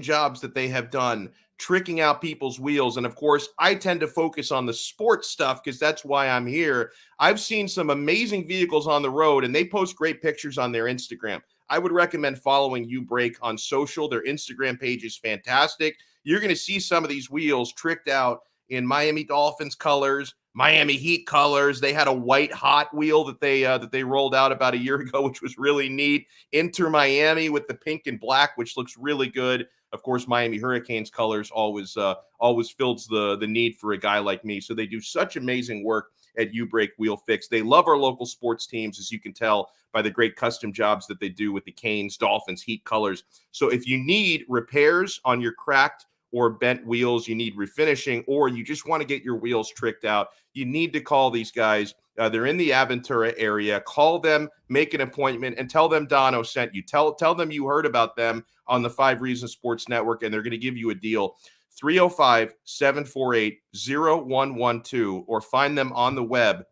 Speaker 1: jobs that they have done tricking out people's wheels. And of course, I tend to focus on the sports stuff because that's why I'm here. I've seen some amazing vehicles on the road, and they post great pictures on their Instagram. I would recommend following UBreak on social. Their Instagram page is fantastic. You're going to see some of these wheels tricked out in Miami Dolphins colors, Miami Heat colors. They had a white hot wheel that they rolled out about a year ago, which was really neat. Inter Miami with the pink and black, which looks really good. Of course, Miami Hurricanes colors always fills the need for a guy like me. So they do such amazing work at UBreak Wheel Fix. They love our local sports teams, as you can tell by the great custom jobs that they do with the Canes, Dolphins, Heat colors. So if you need repairs on your cracked or bent wheels, you need refinishing, or you just want to get your wheels tricked out, you need to call these guys. They're in the Aventura area. Call them, make an appointment, and tell them Donno sent you. Tell them you heard about them on the 5 Reasons Sports Network, and they're going to give you a deal. 305-748-0112, or find them on the web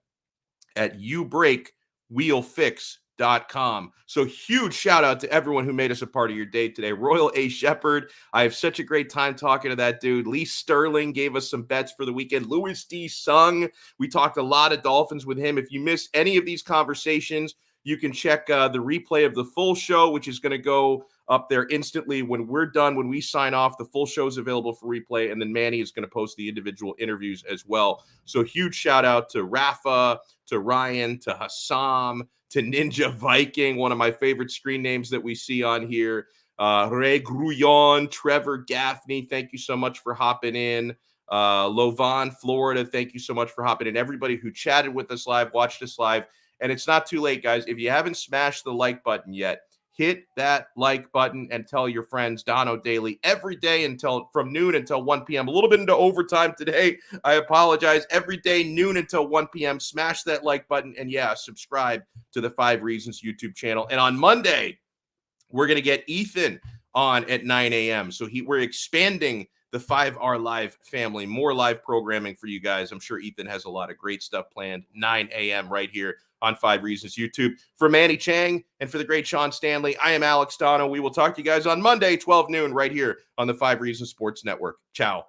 Speaker 1: at ubreakwheelfix.com. So huge shout out to everyone who made us a part of your day today. Royal A. Shepherd, I have such a great time talking to that dude. Lee Sterling gave us some bets for the weekend. Louis D. Sung, we talked a lot of Dolphins with him. If you missed any of these conversations, you can check the replay of the full show, which is going to go up there instantly when we're done. When we sign off, the full show is available for replay, and then Manny is going to post the individual interviews as well. So huge shout out to Rafa, to Ryan, to Hassam, to Ninja Viking, one of my favorite screen names that we see on here. Ray Gruyon, Trevor Gaffney, thank you so much for hopping in. Lovan, Florida, thank you so much for hopping in. Everybody who chatted with us live, watched us live. And it's not too late, guys. If you haven't smashed the like button yet, hit that like button and tell your friends. Donno Daily every day from noon until 1 p.m. A little bit into overtime today. I apologize. Every day, noon until 1 p.m. Smash that like button. And yeah, subscribe to the 5 Reasons YouTube channel. And on Monday, we're going to get Ethan on at 9 a.m. So we're expanding the 5R Live family. More live programming for you guys. I'm sure Ethan has a lot of great stuff planned. 9 a.m. right here on 5 Reasons YouTube. For Manny Chang and for the great Sean Stanley, I am Alex Donno. We will talk to you guys on Monday, 12 noon, right here on the 5 Reasons Sports Network. Ciao.